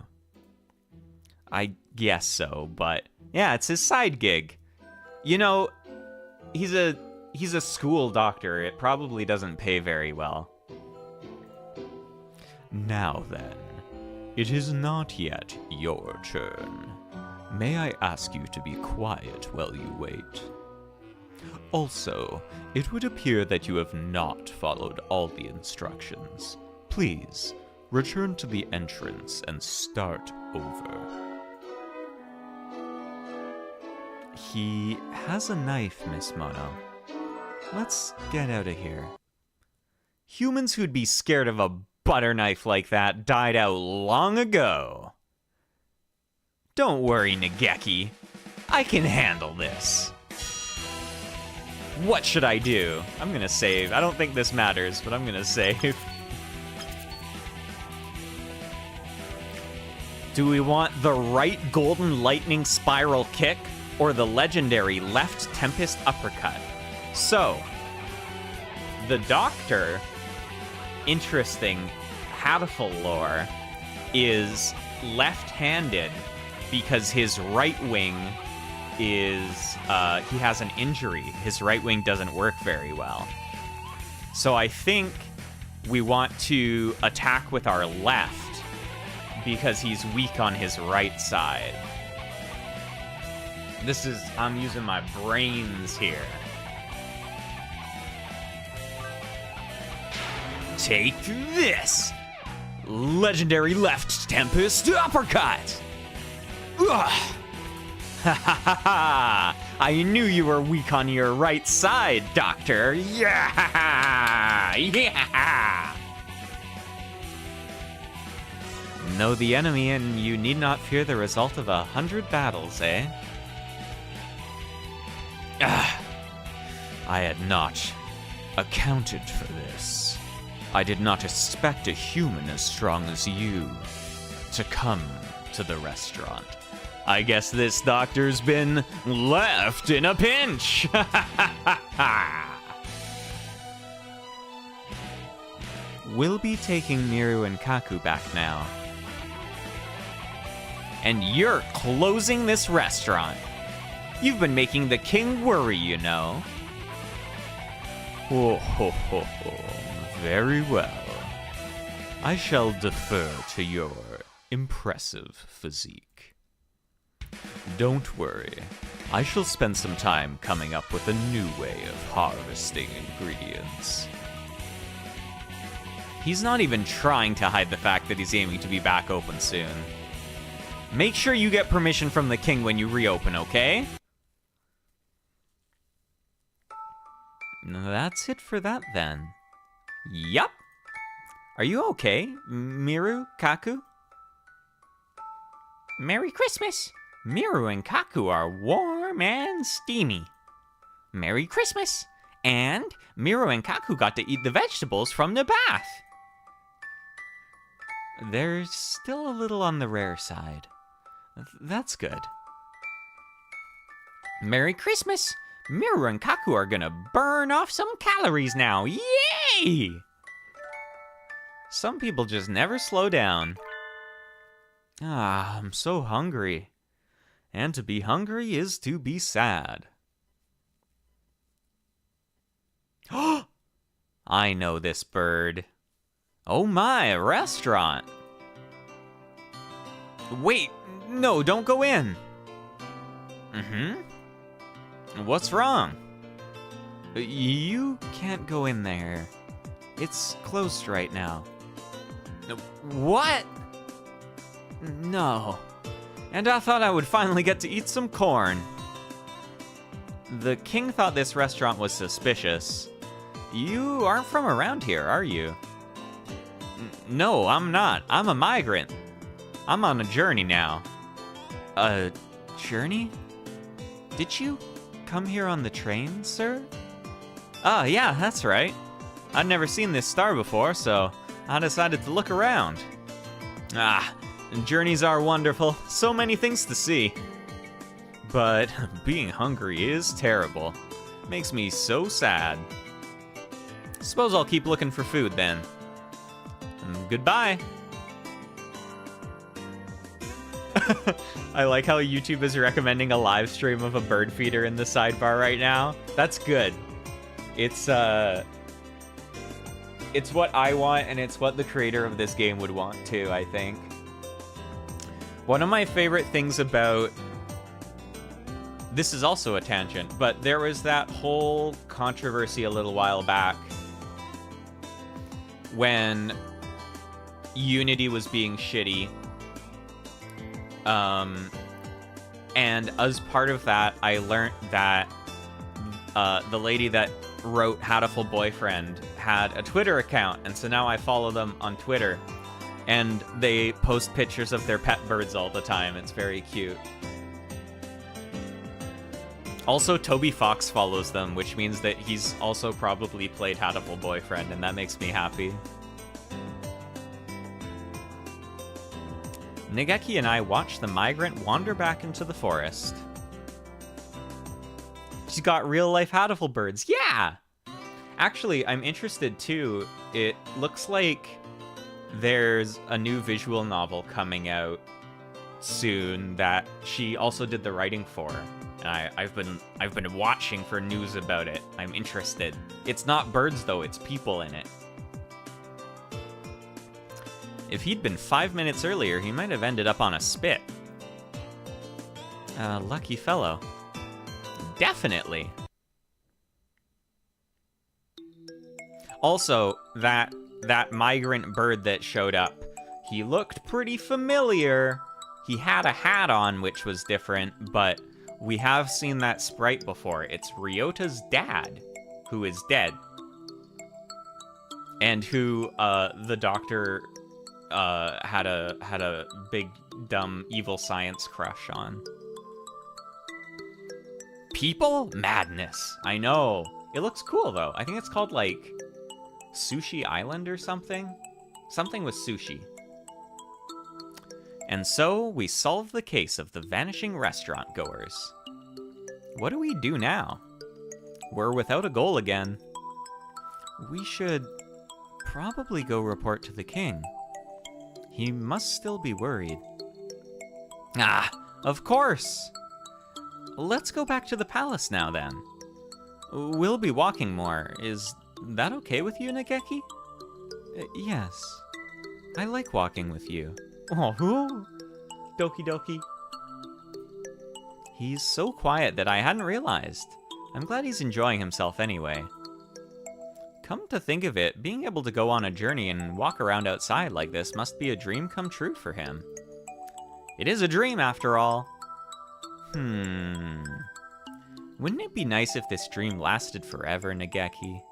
I guess so, but yeah, it's his side gig. You know, he's a school doctor. It probably doesn't pay very well. Now then, it is not yet your turn. May I ask you to be quiet while you wait? Also, it would appear that you have not followed all the instructions. Please, return to the entrance and start over. He has a knife, Miss Mono. Let's get out of here. Humans who'd be scared of a butter knife like that died out long ago. Don't worry, Nageki. I can handle this. What should I do? I'm gonna save. I don't think this matters, but I'm gonna save. Do we want the right golden lightning spiral kick or the legendary left tempest uppercut? So, the Doctor, interesting Hatoful lore, is left-handed because his right wing is, he has an injury. His right wing doesn't work very well. So I think we want to attack with our left because he's weak on his right side. I'm using my brains here. Take this! Legendary left tempest uppercut! Ugh. Ha ha ha ha! I knew you were weak on your right side, Doctor! Yeah! Yeah! Know the enemy and you need not fear the result of 100 battles, eh? Ah, I had not accounted for this. I did not expect a human as strong as you to come to the restaurant. I guess this doctor's been left in a pinch. We'll be taking Miru and Kaku back now. And you're closing this restaurant. You've been making the king worry, you know. Oh, ho, ho, ho. Very well. I shall defer to your impressive physique. Don't worry. I shall spend some time coming up with a new way of harvesting ingredients. He's not even trying to hide the fact that he's aiming to be back open soon. Make sure you get permission from the king when you reopen, okay? That's it for that, then. Yup. Are you okay, Miru, Kaku? Merry Christmas! Miru and Kaku are warm and steamy. Merry Christmas! And Miru and Kaku got to eat the vegetables from the bath. They're still a little on the rare side. That's good. Merry Christmas! Miru and Kaku are gonna burn off some calories now. Yay! Some people just never slow down. Ah, I'm so hungry. And to be hungry is to be sad. I know this bird. Oh my, a restaurant. Wait, no, don't go in. What's wrong? You can't go in there. It's closed right now. What? No. And I thought I would finally get to eat some corn. The king thought this restaurant was suspicious. You aren't from around here, are you? No, I'm not. I'm a migrant. I'm on a journey now. A journey? Did you come here on the train, sir? Ah, yeah, that's right. I'd never seen this star before, so I decided to look around. Ah, journeys are wonderful. So many things to see. But being hungry is terrible. Makes me so sad. Suppose I'll keep looking for food then. Goodbye. I like how YouTube is recommending a live stream of a bird feeder in the sidebar right now. That's good. It's what I want, and it's what the creator of this game would want too, I think. One of my favorite things about... This is also a tangent, but there was that whole controversy a little while back when Unity was being shitty. And as part of that, I learned that the lady that wrote Hatoful Boyfriend had a Twitter account, and so now I follow them on Twitter, and they post pictures of their pet birds all the time. It's very cute. Also, Toby Fox follows them, which means that he's also probably played Hatoful Boyfriend, and that makes me happy. Nageki and I watch the migrant wander back into the forest. She's got real-life Hatoful birds. Yeah! Actually, I'm interested, too. It looks like there's a new visual novel coming out soon that she also did the writing for. And I've been watching for news about it. I'm interested. It's not birds, though. It's people in it. If he'd been 5 minutes earlier, he might have ended up on a spit. Lucky fellow. Definitely. Also, that migrant bird that showed up, he looked pretty familiar. He had a hat on, which was different, but we have seen that sprite before. It's Ryota's dad, who is dead. And who, the doctor... had a big, dumb, evil science crush on. People? Madness. I know. It looks cool, though. I think it's called, like, Sushi Island or something? Something with sushi. And so, we solve the case of the vanishing restaurant goers. What do we do now? We're without a goal again. We should probably go report to the king. He must still be worried. Ah, of course! Let's go back to the palace now, then. We'll be walking more. Is that okay with you, Nageki? Yes. I like walking with you. Oh, doki doki. He's so quiet that I hadn't realized. I'm glad he's enjoying himself anyway. Come to think of it, being able to go on a journey and walk around outside like this must be a dream come true for him. It is a dream, after all. Wouldn't it be nice if this dream lasted forever, Nageki?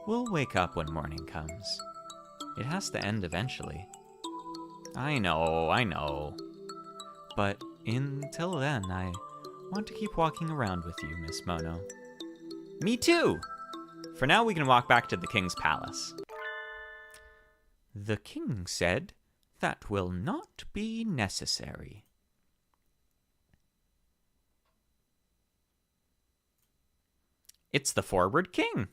We'll wake up when morning comes. It has to end eventually. I know. But until then, I want to keep walking around with you, Miss Mono. Me too! For now, we can walk back to the king's palace. The king said, "That will not be necessary." It's the Forward King.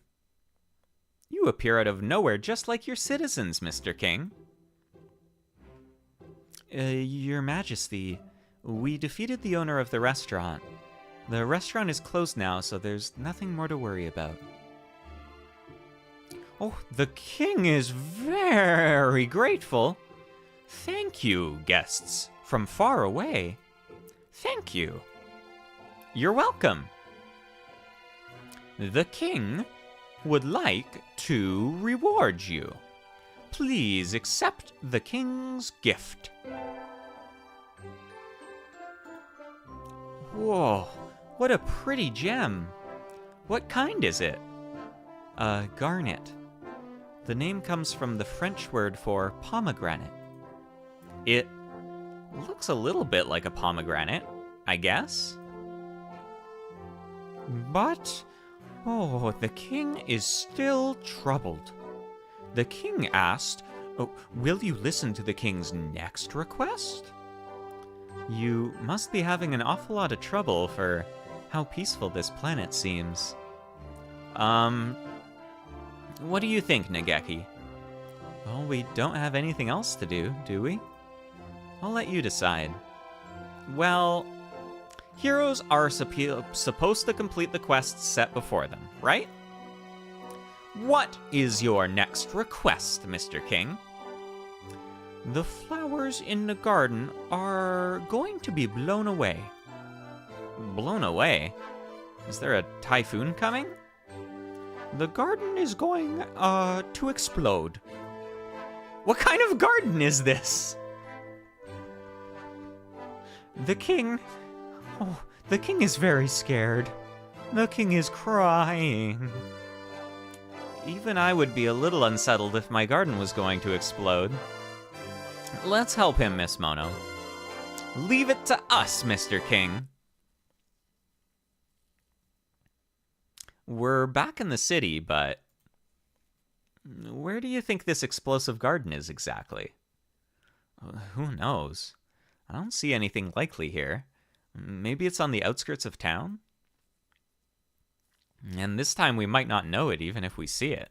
You appear out of nowhere just like your citizens, Mr. King. Your Majesty, we defeated the owner of the restaurant. The restaurant is closed now, so there's nothing more to worry about. Oh, the king is very grateful. Thank you, guests from far away. Thank you. You're welcome. The king would like to reward you. Please accept the king's gift. Whoa, what a pretty gem. What kind is it? Garnet. The name comes from the French word for pomegranate. It looks a little bit like a pomegranate, I guess. But, oh, the king is still troubled. The king asked, oh, will you listen to the king's next request? You must be having an awful lot of trouble for how peaceful this planet seems. What do you think, Nageki? Well, we don't have anything else to do we? I'll let you decide. Well, heroes are supposed to complete the quests set before them, right? What is your next request, Mr. King? The flowers in the garden are going to be blown away. Blown away? Is there a typhoon coming? The garden is going, to explode. What kind of garden is this? The king... Oh, the king is very scared. The king is crying. Even I would be a little unsettled if my garden was going to explode. Let's help him, Miss Mono. Leave it to us, Mr. King. We're back in the city, but where do you think this explosive garden is exactly? Who knows? I don't see anything likely here. Maybe it's on the outskirts of town? And this time we might not know it even if we see it.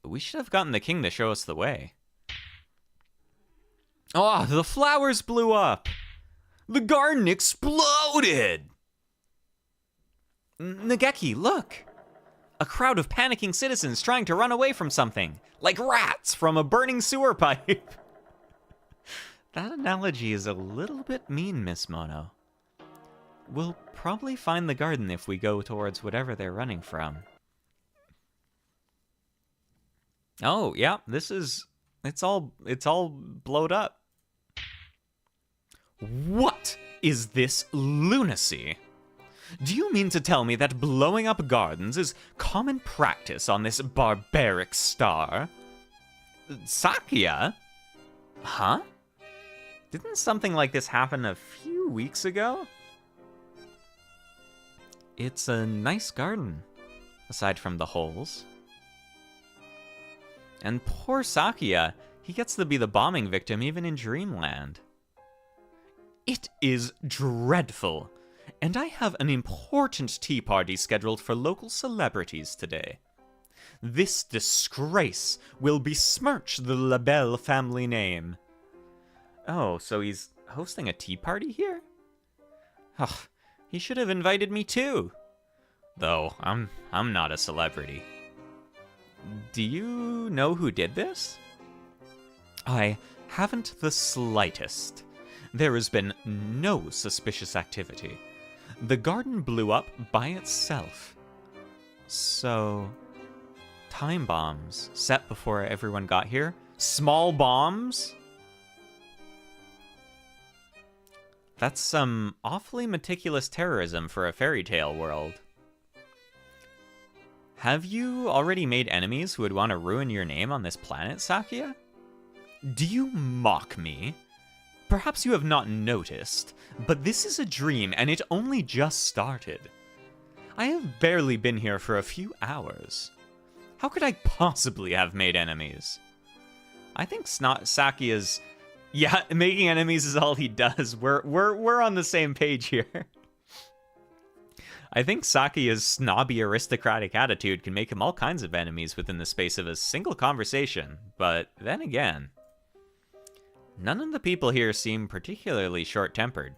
We should have gotten the king to show us the way. Oh, the flowers blew up! The garden exploded! Nageki, look! A crowd of panicking citizens trying to run away from something, like rats from a burning sewer pipe. That analogy is a little bit mean, Miss Mono. We'll probably find the garden if we go towards whatever they're running from. Oh, yeah, it's all blowed up. What is this lunacy? Do you mean to tell me that blowing up gardens is common practice on this barbaric star? Sakia? Huh? Didn't something like this happen a few weeks ago? It's a nice garden, aside from the holes. And poor Sakia, he gets to be the bombing victim even in Dreamland. It is dreadful, and I have an important tea party scheduled for local celebrities today. This disgrace will besmirch the Labelle family name. Oh, so he's hosting a tea party here? Ugh, he should have invited me too. Though, I'm not a celebrity. Do you know who did this? I haven't the slightest. There has been no suspicious activity. The garden blew up by itself. So, time bombs set before everyone got here? Small bombs? That's some awfully meticulous terrorism for a fairy tale world. Have you already made enemies who would want to ruin your name on this planet, Sakia? Do you mock me? Perhaps you have not noticed, but this is a dream and it only just started. I have barely been here for a few hours. How could I possibly have made enemies? I think Sakia's... Yeah, making enemies is all he does. We're on the same page here. I think Sakia's snobby aristocratic attitude can make him all kinds of enemies within the space of a single conversation, but then again, none of the people here seem particularly short-tempered.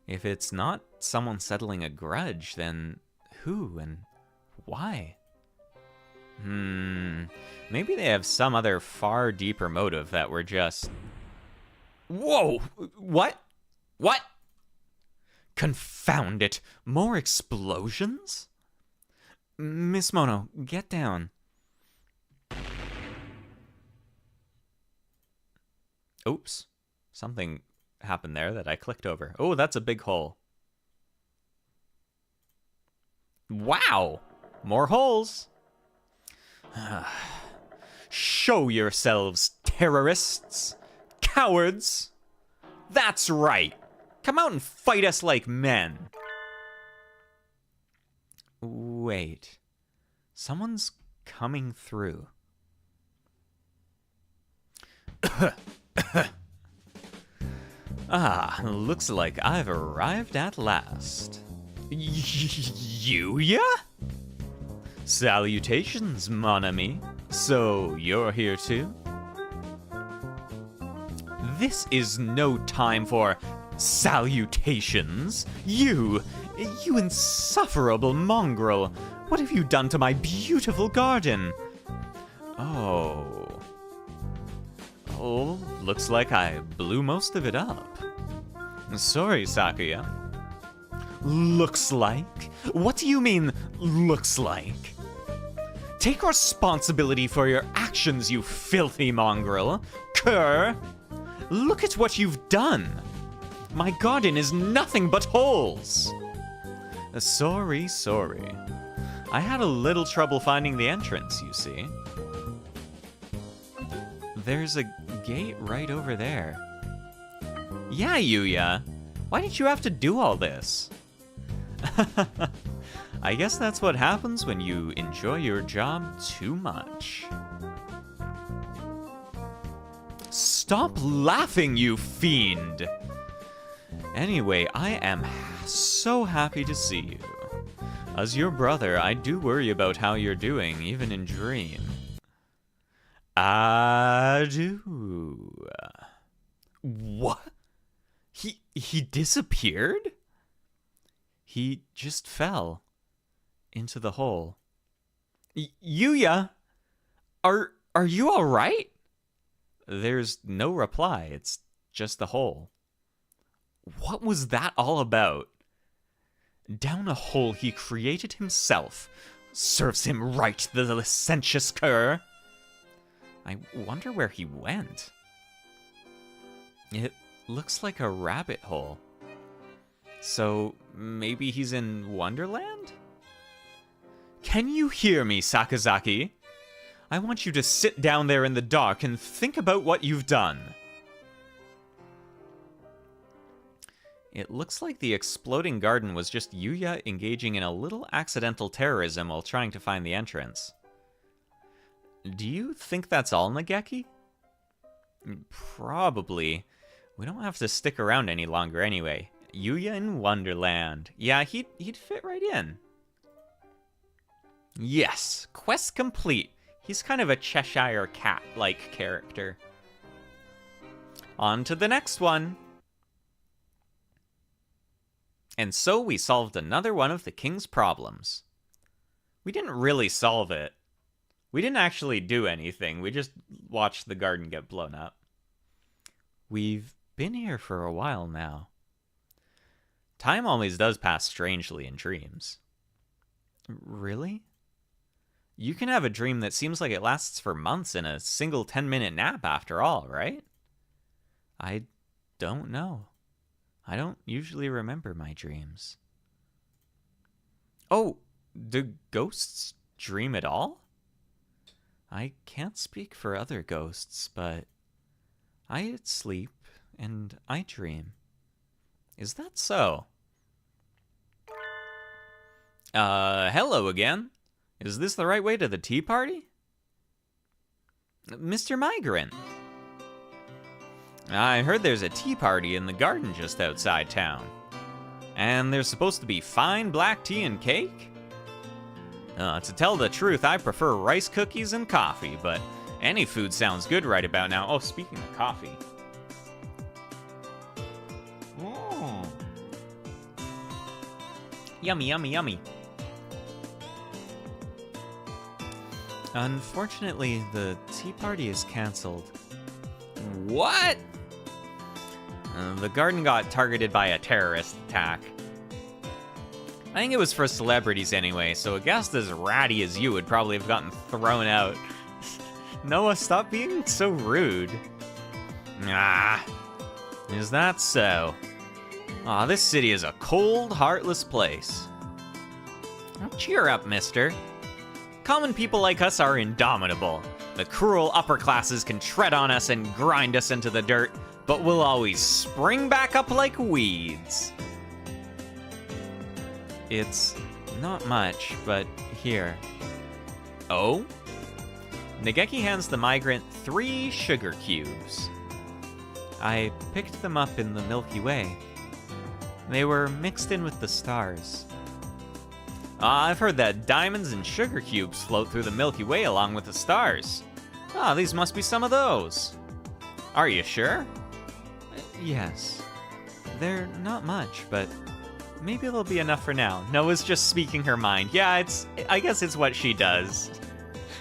If it's not someone settling a grudge, then who and why? Maybe they have some other far deeper motive that we're just... Whoa! What? What? Confound it! More explosions? Miss Mono, get down. Oops. Something happened there that I clicked over. Oh, that's a big hole. Wow! More holes! Show yourselves, terrorists! Cowards! That's right! Come out and fight us like men! Wait. Someone's coming through. Ah, looks like I've arrived at last. Yuya? Salutations, mon ami. So, you're here too? This is no time for salutations. You insufferable mongrel. What have you done to my beautiful garden? Oh, looks like I blew most of it up. Sorry, Sakuya. Looks like? What do you mean, looks like? Take responsibility for your actions, you filthy mongrel. Cur! Look at what you've done. My garden is nothing but holes. Sorry. I had a little trouble finding the entrance, you see. There's a gate right over there. Yeah, Yuya. Why did you have to do all this? I guess that's what happens when you enjoy your job too much. Stop laughing, you fiend! Anyway, I am so happy to see you. As your brother, I do worry about how you're doing, even in dream. I do. What? He disappeared? He just fell into the hole. Yuya, are you all right? There's no reply. It's just the hole. What was that all about? Down a hole he created himself. Serves him right, the licentious cur. I wonder where he went. It looks like a rabbit hole. So maybe he's in Wonderland? Can you hear me, Sakazaki? I want you to sit down there in the dark and think about what you've done. It looks like the exploding garden was just Yuya engaging in a little accidental terrorism while trying to find the entrance. Do you think that's all, Nageki? Probably. We don't have to stick around any longer anyway. Yuya in Wonderland. Yeah, he'd fit right in. Yes, quest complete. He's kind of a Cheshire Cat-like character. On to the next one. And so we solved another one of the king's problems. We didn't really solve it. We didn't actually do anything. We just watched the garden get blown up. We've been here for a while now. Time always does pass strangely in dreams. Really? You can have a dream that seems like it lasts for months in a single 10-minute nap after all, right? I don't know. I don't usually remember my dreams. Oh, do ghosts dream at all? I can't speak for other ghosts, but I sleep and I dream. Is that so? Hello again. Is this the right way to the tea party? Mr. Migrant. I heard there's a tea party in the garden just outside town. And there's supposed to be fine black tea and cake? To tell the truth, I prefer rice cookies and coffee, but any food sounds good right about now. Oh, speaking of coffee. Yummy, yummy, yummy. Unfortunately, the tea party is canceled. What? The garden got targeted by a terrorist attack. I think it was for celebrities anyway, so a guest as ratty as you would probably have gotten thrown out. No.A, stop being so rude. Ah, is that so? Aw, this city is a cold, heartless place. Oh, cheer up, mister. Common people like us are indomitable. The cruel upper classes can tread on us and grind us into the dirt, but we'll always spring back up like weeds. It's not much, but here. Oh? Nageki hands the migrant 3 sugar cubes. I picked them up in the Milky Way. They were mixed in with the stars. I've heard that diamonds and sugar cubes float through the Milky Way along with the stars. These must be some of those. Are you sure? Yes. They're not much, but maybe they'll be enough for now. No.A's just speaking her mind. Yeah, I guess it's what she does.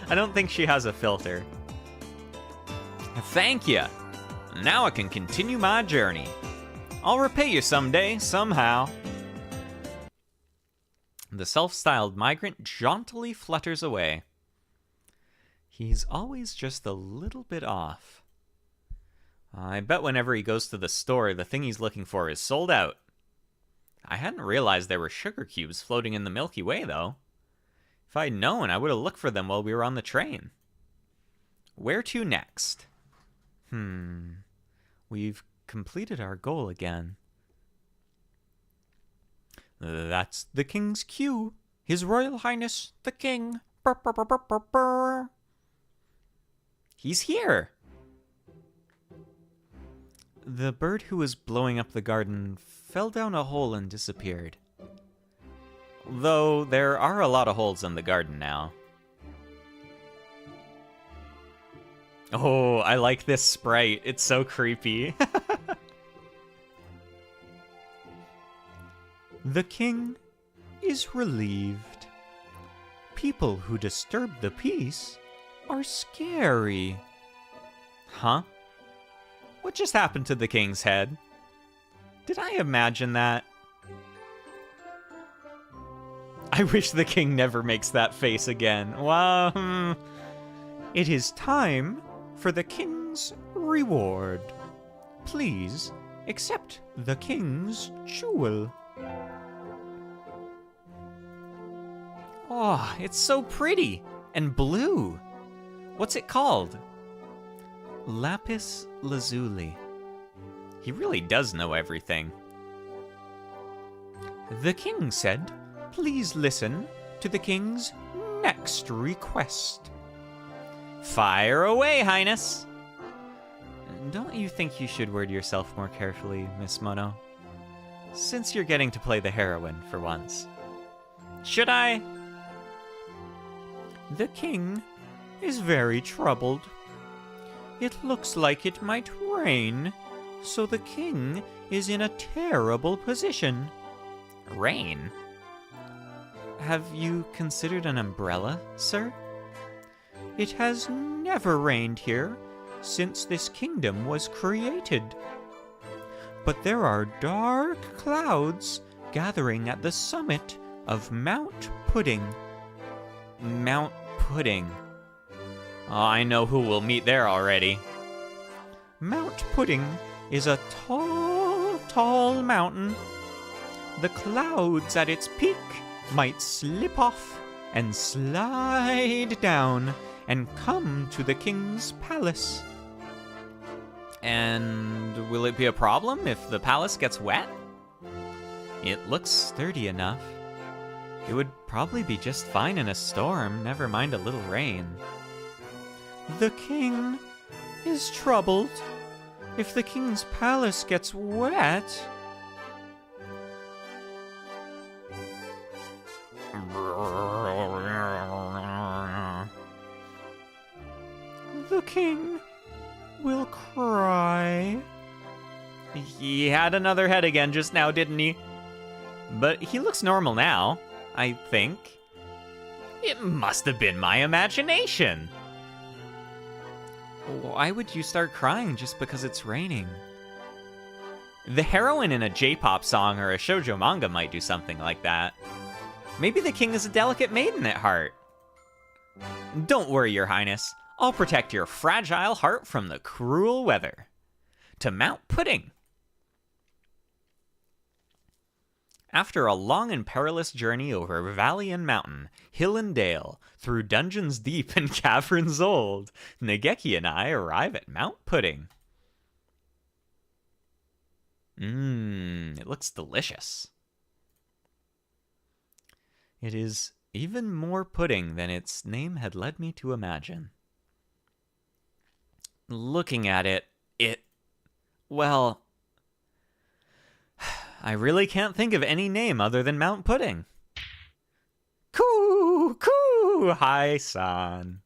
I don't think she has a filter. Thank you. Now I can continue my journey. I'll repay you someday, somehow. The self-styled migrant jauntily flutters away. He's always just a little bit off. I bet whenever he goes to the store, the thing he's looking for is sold out. I hadn't realized there were sugar cubes floating in the Milky Way, though. If I'd known, I would have looked for them while we were on the train. Where to next? We've completed our goal again. That's the King's cue. His Royal Highness, the King. Brr, brr, brr, brr, brr, brr. He's here. The bird who was blowing up the garden fell down a hole and disappeared. Though there are a lot of holes in the garden now. Oh, I like this sprite. It's so creepy. The king is relieved. People who disturb the peace are scary. Huh? What just happened to the king's head? Did I imagine that? I wish the king never makes that face again. Well, It is time for the king's reward. Please accept the king's jewel. Oh, it's so pretty and blue. What's it called? Lapis lazuli. He really does know everything. The king said, please listen to the king's next request. Fire away, Highness. Don't you think you should word yourself more carefully, Miss Mono? Since you're getting to play the heroine for once. Should I? The king is very troubled. It looks like it might rain, so the king is in a terrible position. Rain? Have you considered an umbrella, sir? It has never rained here since this kingdom was created. But there are dark clouds gathering at the summit of Mount Pudding. Mount Pudding. Oh, I know who will meet there already. Mount Pudding is a tall, tall mountain. The clouds at its peak might slip off and slide down and come to the king's palace. And will it be a problem if the palace gets wet? It looks sturdy enough. It would probably be just fine in a storm, never mind a little rain. The king is troubled. If the king's palace gets wet... The king will cry. He had another head again just now, didn't he? But he looks normal now, I think. It must have been my imagination. Why would you start crying just because it's raining? The heroine in a J-pop song or a shoujo manga might do something like that. Maybe the king is a delicate maiden at heart. Don't worry, your highness. I'll protect your fragile heart from the cruel weather. To Mount Pudding. After a long and perilous journey over valley and mountain, hill and dale, through dungeons deep and caverns old, Nageki and I arrive at Mount Pudding. It looks delicious. It is even more pudding than its name had led me to imagine. Looking at it, well, I really can't think of any name other than Mount Pudding. Coo! Coo! Hi, san.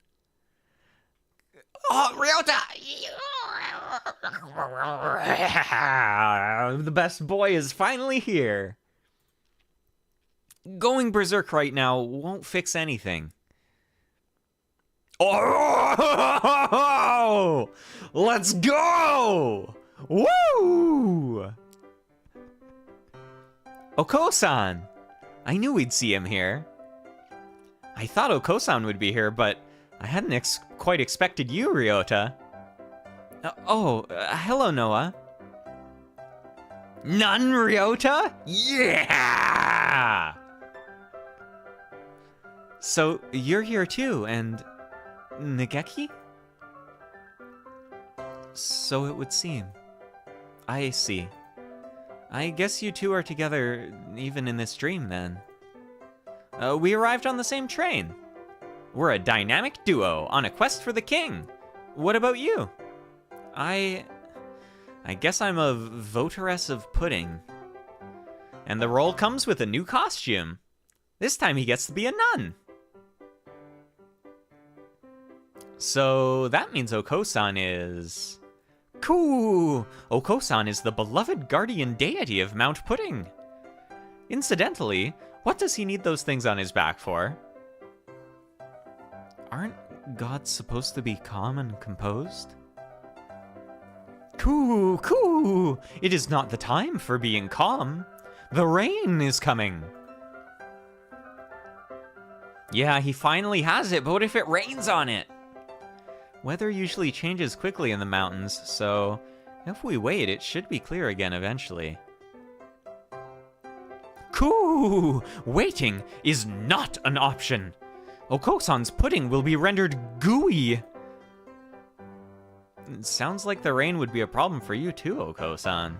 Oh, Ryota! The best boy is finally here. Going berserk right now won't fix anything. Oh! Let's go! Woo! Oko-san! I knew we'd see him here. I thought Oko-san would be here, but I hadn't quite expected you, Ryota. Hello, No.A. None, Ryota? Yeah! So, you're here too, and Nageki? So it would seem. I see. I guess you two are together even in this dream, then. We arrived on the same train. We're a dynamic duo on a quest for the king. What about you? I guess I'm a votaress of pudding. And the role comes with a new costume. This time he gets to be a nun. So that means Oko-san is... Cool! Oko-san is the beloved guardian deity of Mount Pudding. Incidentally, what does he need those things on his back for? Aren't gods supposed to be calm and composed? Coo! It is not the time for being calm. The rain is coming. Yeah, he finally has it, but what if it rains on it? Weather usually changes quickly in the mountains, so if we wait, it should be clear again eventually. Coo! Waiting is not an option. Oko-san's pudding will be rendered gooey. It sounds like the rain would be a problem for you too, Oko-san.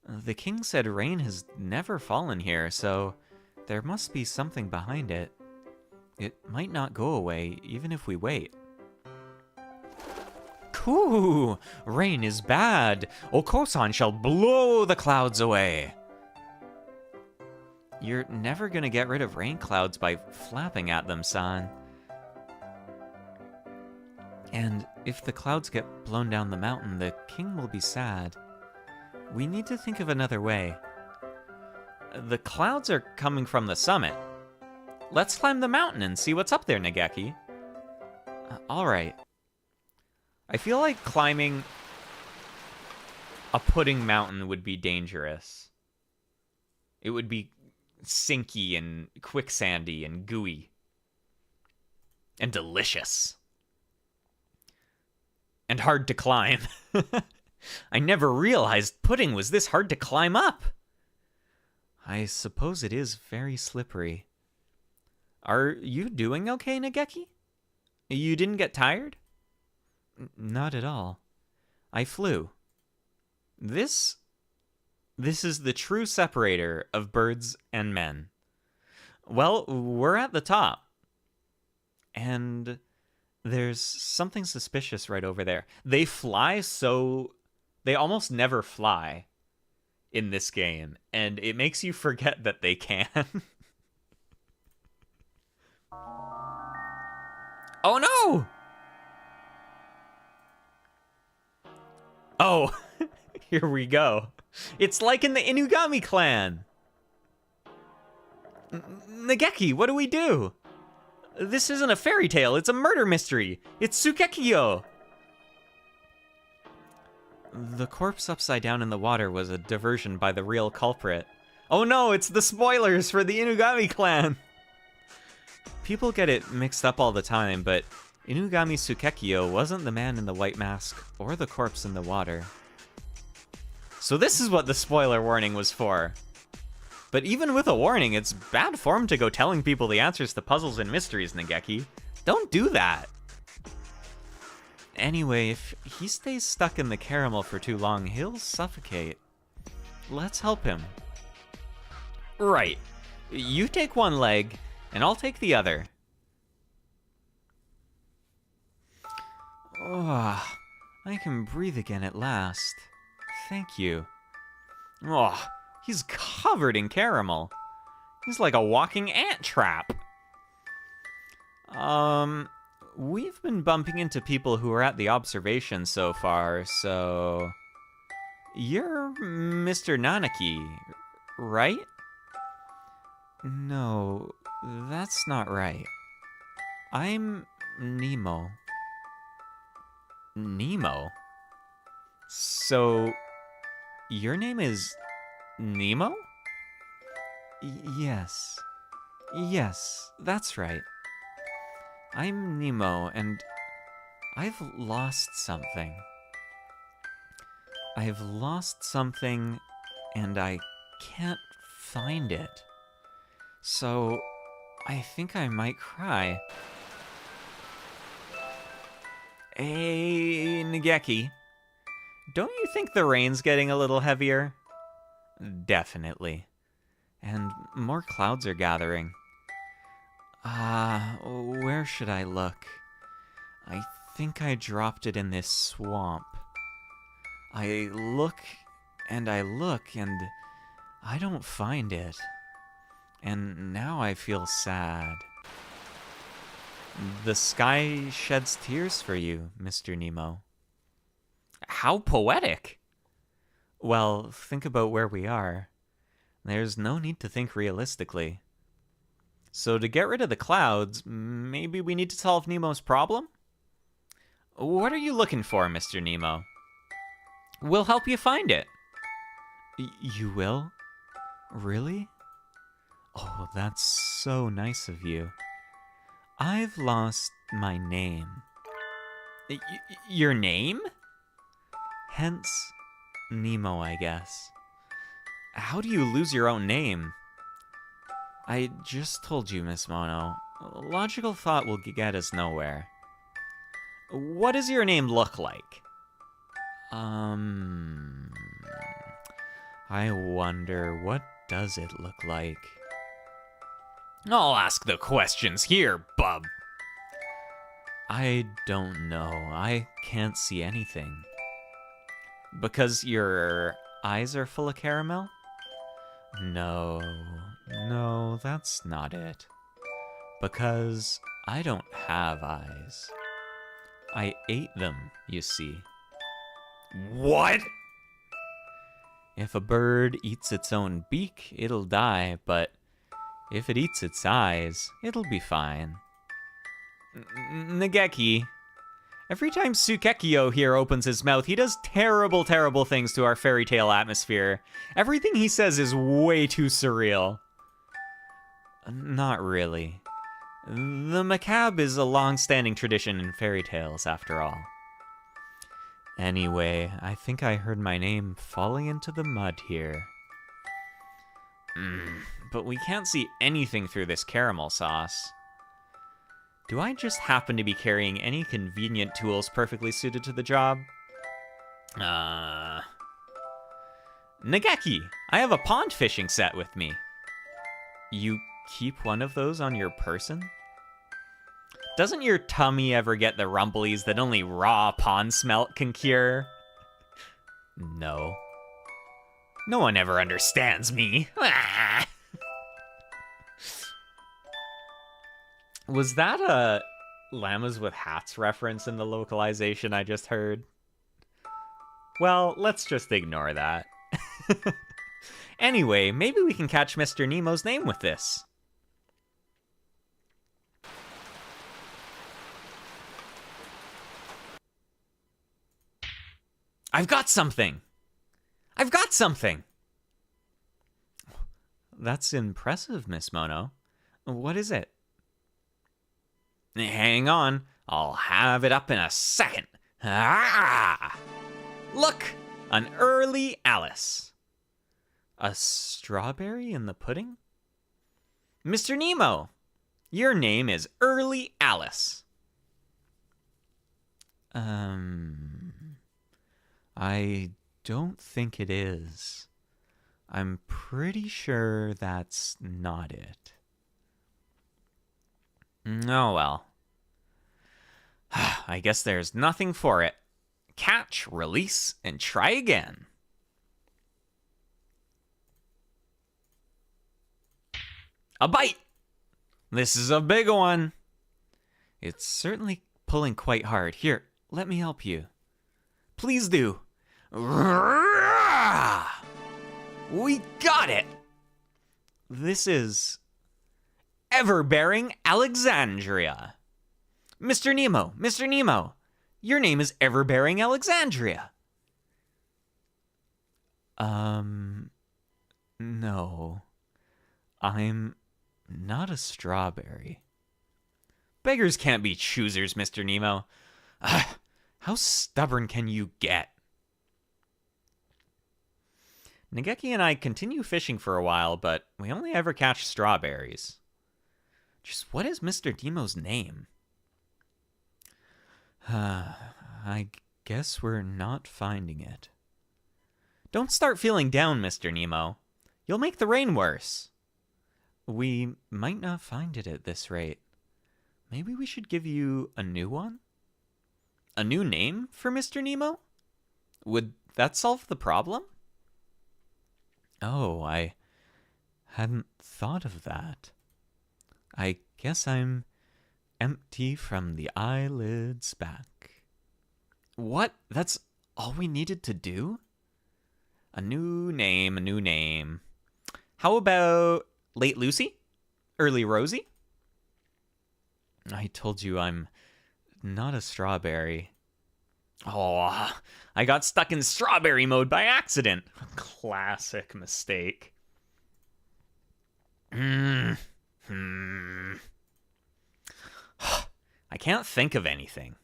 The king said rain has never fallen here, so there must be something behind it. It might not go away, even if we wait. Coo! Rain is bad. Oko-san shall blow the clouds away. You're never gonna get rid of rain clouds by flapping at them, san. And if the clouds get blown down the mountain, the king will be sad. We need to think of another way. The clouds are coming from the summit. Let's climb the mountain and see what's up there, Nageki. Alright. I feel like climbing a pudding mountain would be dangerous. It would be sinky and quicksandy and gooey. And delicious. And hard to climb. I never realized pudding was this hard to climb up. I suppose it is very slippery. Are you doing okay, Nageki? You didn't get tired? Not at all. I flew. This is the true separator of birds and men. Well, we're at the top. And there's something suspicious right over there. They fly so... They almost never fly in this game, and it makes you forget that they can. Oh no! Oh, here we go. It's like in the Inugami clan. Nageki, what do we do? This isn't a fairy tale, it's a murder mystery. It's Tsukekyo. The corpse upside down in the water was a diversion by the real culprit. Oh no, it's the spoilers for the Inugami clan! People get it mixed up all the time, but Inugami Tsukekyo wasn't the man in the white mask or the corpse in the water. So this is what the spoiler warning was for. But even with a warning, it's bad form to go telling people the answers to puzzles and mysteries, Nageki. Don't do that! Anyway, if he stays stuck in the caramel for too long, he'll suffocate. Let's help him. Right. You take one leg, and I'll take the other. Oh, I can breathe again at last. Thank you. Oh, he's covered in caramel. He's like a walking ant trap. We've been bumping into people who are at the observation so far, so... You're Mr. Nanaki, right? No, that's not right. I'm Nemo. Nemo? So, your name is Nemo? Yes. Yes, that's right. I'm Nemo, and I've lost something. I've lost something, and I can't find it. So, I think I might cry. Hey, Nageki. Don't you think the rain's getting a little heavier? Definitely. And more clouds are gathering. Where should I look? I think I dropped it in this swamp. I look, and I don't find it. And now I feel sad. The sky sheds tears for you, Mr. Nemo. How poetic! Well, think about where we are. There's no need to think realistically. So to get rid of the clouds, maybe we need to solve Nemo's problem? What are you looking for, Mr. Nemo? We'll help you find it. You will? Really? Oh, that's so nice of you. I've lost my name. Your name? Hence, Nemo, I guess. How do you lose your own name? I just told you, Miss Mono. Logical thought will get us nowhere. What does your name look like? I wonder, what does it look like? I'll ask the questions here, bub. I don't know. I can't see anything. Because your eyes are full of caramel? No, that's not it. Because I don't have eyes. I ate them, you see. What? If a bird eats its own beak, it'll die, but if it eats its eyes, it'll be fine. Nageki, every time Tsukekyo here opens his mouth, he does terrible, terrible things to our fairy tale atmosphere. Everything he says is way too surreal. Not really. The macabre is a long-standing tradition in fairy tales, after all. Anyway, I think I heard my name falling into the mud here. But we can't see anything through this caramel sauce. Do I just happen to be carrying any convenient tools perfectly suited to the job? Nageki, I have a pond fishing set with me. You keep one of those on your person? Doesn't your tummy ever get the rumblies that only raw pond smelt can cure? No. No one ever understands me. Was that a llamas with hats reference in the localization I just heard? Well, let's just ignore that. Anyway, maybe we can catch Mr. Nemo's name with this. I've got something! I've got something! That's impressive, Miss Mono. What is it? Hang on. I'll have it up in a second. Ah! Look! An early Alice. A strawberry in the pudding? Mr. Nemo, your name is Early Alice. I don't think it is. I'm pretty sure that's not it. Oh well. I guess there's nothing for it. Catch, release, and try again. A bite! This is a big one. It's certainly pulling quite hard. Here, let me help you. Please do. We got it! This is Everbearing Alexandria. Mr. Nemo, your name is Everbearing Alexandria. No. I'm not a strawberry. Beggars can't be choosers, Mr. Nemo. How stubborn can you get? Nageki and I continue fishing for a while, but we only ever catch strawberries. Just what is Mr. Nemo's name? I guess we're not finding it. Don't start feeling down, Mr. Nemo. You'll make the rain worse. We might not find it at this rate. Maybe we should give you a new one? A new name for Mr. Nemo? Would that solve the problem? Oh, I hadn't thought of that. I guess I'm empty from the eyelids back. What? That's all we needed to do? A new name. How about Late Lucy? Early Rosie? I told you I'm not a strawberry. Oh, I got stuck in strawberry mode by accident. Classic mistake. I can't think of anything.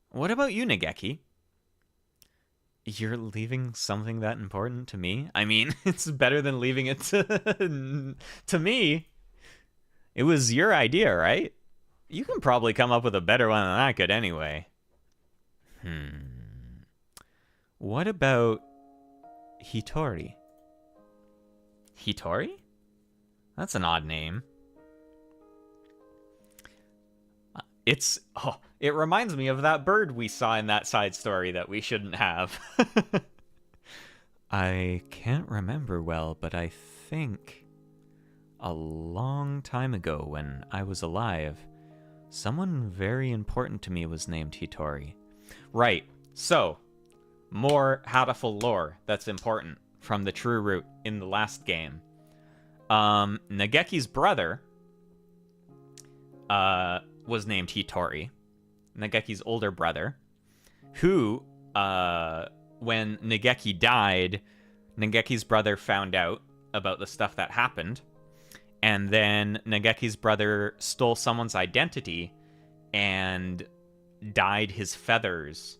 What about you, Nageki? You're leaving something that important to me? I mean, it's better than leaving it to me. It was your idea, right? You can probably come up with a better one than I could anyway. What about Hitori? Hitori? That's an odd name. It reminds me of that bird we saw in that side story that we shouldn't have. I can't remember well, but I think a long time ago when I was alive, someone very important to me was named Hitori. Right, so, more Hatoful lore that's important from the True Root in the last game. Nageki's brother was named Hitori, Nageki's older brother, who, when Nageki died, Nageki's brother found out about the stuff that happened, and then Nageki's brother stole someone's identity and dyed his feathers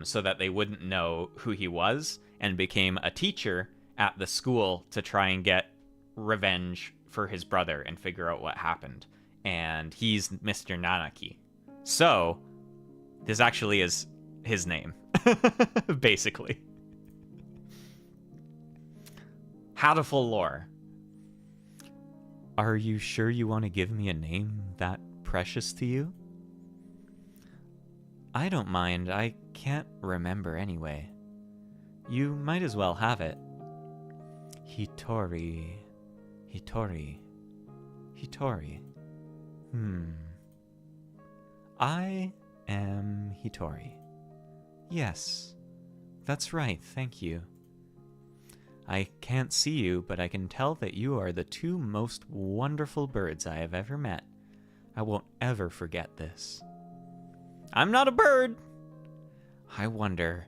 so that they wouldn't know who he was, and became a teacher at the school to try and get revenge for his brother and figure out what happened. And he's Mr. Nanaki. So, this actually is his name, basically. Hatoful lore. Are you sure you want to give me a name that precious to you? I don't mind. I can't remember anyway. You might as well have it. Hitori. I am Hitori. Yes, that's right, thank you. I can't see you, but I can tell that you are the two most wonderful birds I have ever met. I won't ever forget this. I'm not a bird. I wonder,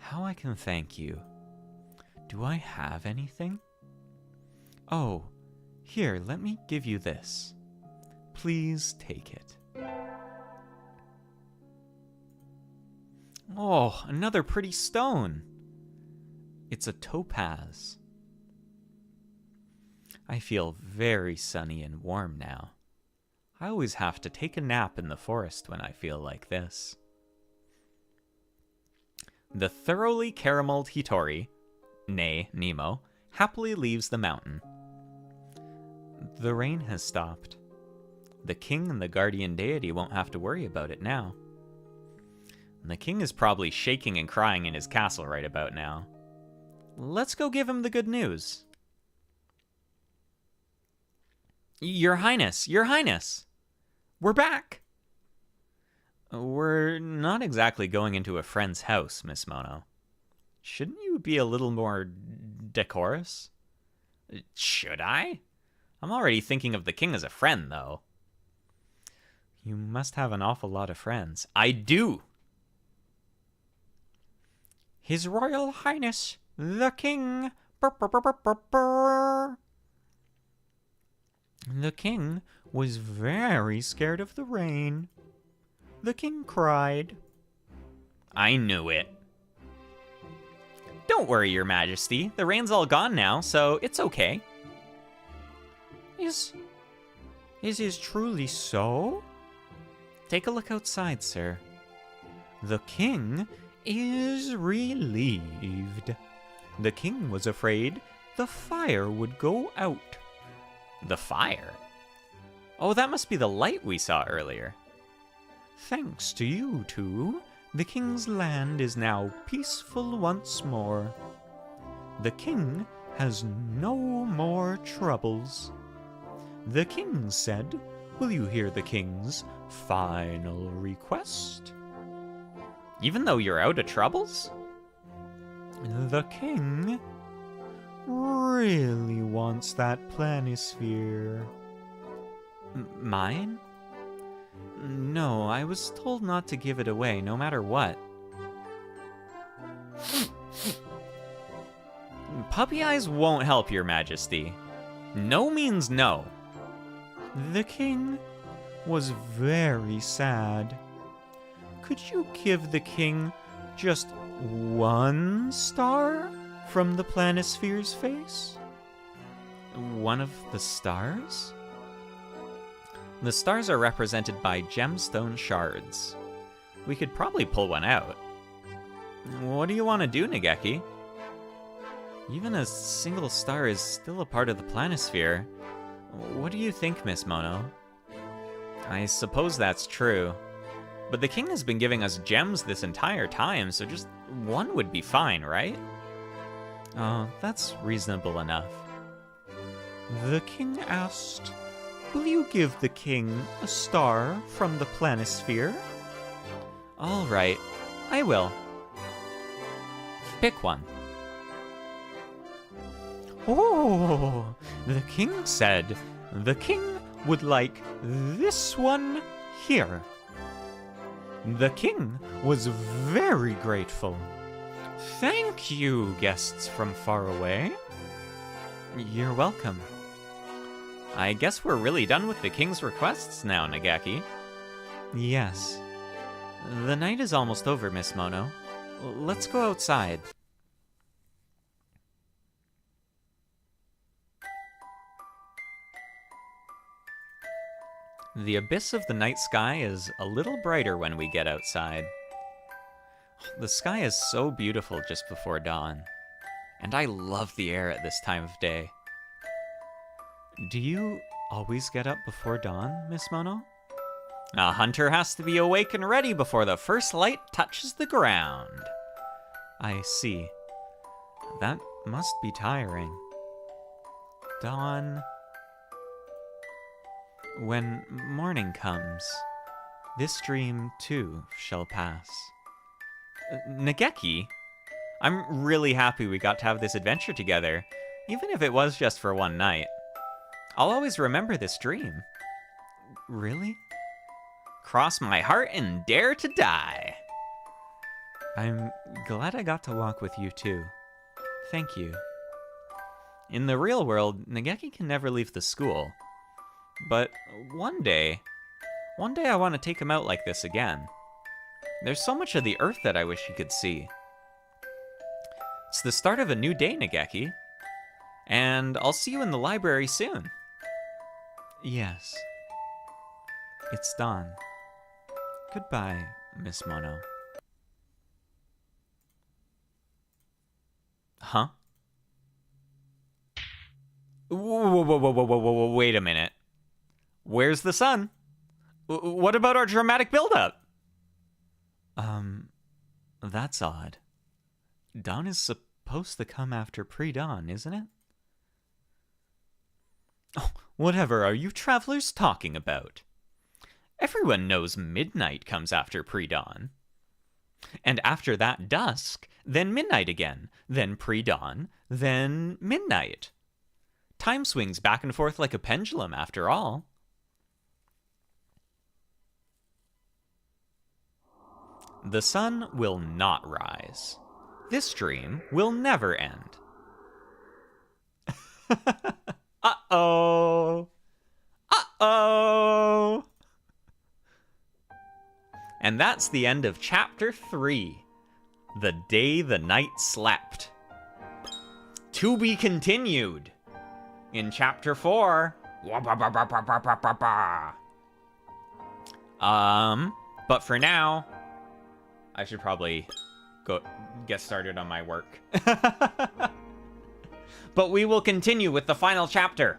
How I can thank you. Do I have anything? Oh, here, let me give you this. Please take it. Oh, another pretty stone. It's a topaz. I feel very sunny and warm now. I always have to take a nap in the forest when I feel like this. The thoroughly carameled Hitori, nay, Nemo, happily leaves the mountain. The rain has stopped. The king and the guardian deity won't have to worry about it now. The king is probably shaking and crying in his castle right about now. Let's go give him the good news. Your Highness, Your Highness! We're back! We're not exactly going into a friend's house, Miss Mono. Shouldn't you be a little more decorous? Should I? I'm already thinking of the king as a friend, though. You must have an awful lot of friends. I do! His Royal Highness, the King. Brr, brr, brr, brr, brr, brr. The king was very scared of the rain. The king cried. I knew it. Don't worry, Your Majesty. The rain's all gone now, so it's okay. Is it truly so? Take a look outside, sir. The king is relieved. The king was afraid the fire would go out. The fire? Oh, that must be the light we saw earlier. Thanks to you two, the king's land is now peaceful once more. The king has no more troubles. The king said, will you hear the king's final request? Even though you're out of troubles? The king really wants that planisphere. Mine? No, I was told not to give it away, no matter what. Puppy eyes won't help, Your Majesty. No means no. The king was very sad. Could you give the king just one star from the planisphere's face? One of the stars? The stars are represented by gemstone shards. We could probably pull one out. What do you want to do, Nageki? Even a single star is still a part of the planisphere. What do you think, Miss Mono? I suppose that's true. But the king has been giving us gems this entire time, so just one would be fine, right? Oh, that's reasonable enough. The king asked, will you give the king a star from the planisphere? All right, I will. Pick one. Oh, the king said the king would like this one here. The king was very grateful. Thank you, guests from far away. You're welcome. I guess we're really done with the king's requests now, Nageki. Yes. The night is almost over, Miss Mono. Let's go outside. The abyss of the night sky is a little brighter when we get outside. The sky is so beautiful just before dawn, and I love the air at this time of day. Do you always get up before dawn, Miss Mono? A hunter has to be awake and ready before the first light touches the ground. I see. That must be tiring. Dawn. When morning comes, this dream too shall pass. Nageki, I'm really happy we got to have this adventure together, even if it was just for one night. I'll always remember this dream. Really? Cross my heart and dare to die. I'm glad I got to walk with you too. Thank you. In the real world, Nageki can never leave the school. But one day I want to take him out like this again. There's so much of the Earth that I wish he could see. It's the start of a new day, Nageki. And I'll see you in the library soon. Yes. It's dawn. Goodbye, Miss Mono. Huh? Whoa, wait a minute. Where's the sun? What about our dramatic buildup? That's odd. Dawn is supposed to come after pre-dawn, isn't it? Oh, whatever are you travelers talking about? Everyone knows midnight comes after pre-dawn. And after that, dusk, then midnight again, then pre-dawn, then midnight. Time swings back and forth like a pendulum, after all. The sun will not rise. This dream will never end. Uh-oh. Uh-oh. And that's the end of Chapter 3. The Day the Night Slept. To be continued in Chapter 4. But for now, I should probably go get started on my work. But we will continue with the final chapter,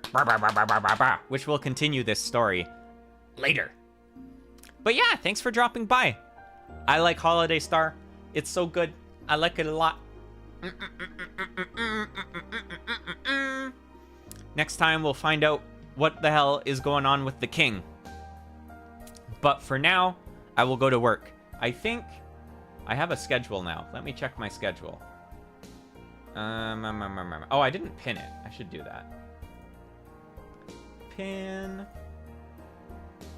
which will continue this story later. But yeah, thanks for dropping by. I like Holiday Star. It's so good. I like it a lot. Next time we'll find out what the hell is going on with the king. But for now, I will go to work. I think I have a schedule now. Let me check my schedule. Oh, I didn't pin it. I should do that. Pin.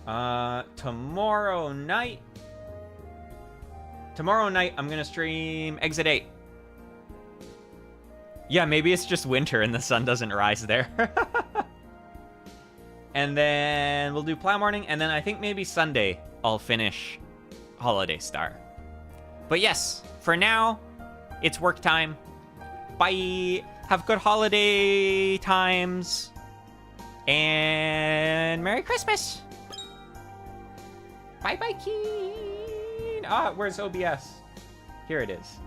Tomorrow night. Tomorrow night, I'm gonna stream Exit 8. Yeah, maybe it's just winter and the sun doesn't rise there. And then we'll do Plow Morning, and then I think maybe Sunday I'll finish Holiday Star. But yes, for now, it's work time. Bye. Have good holiday times. And Merry Christmas. Bye-bye, Keen. Ah, where's OBS? Here it is.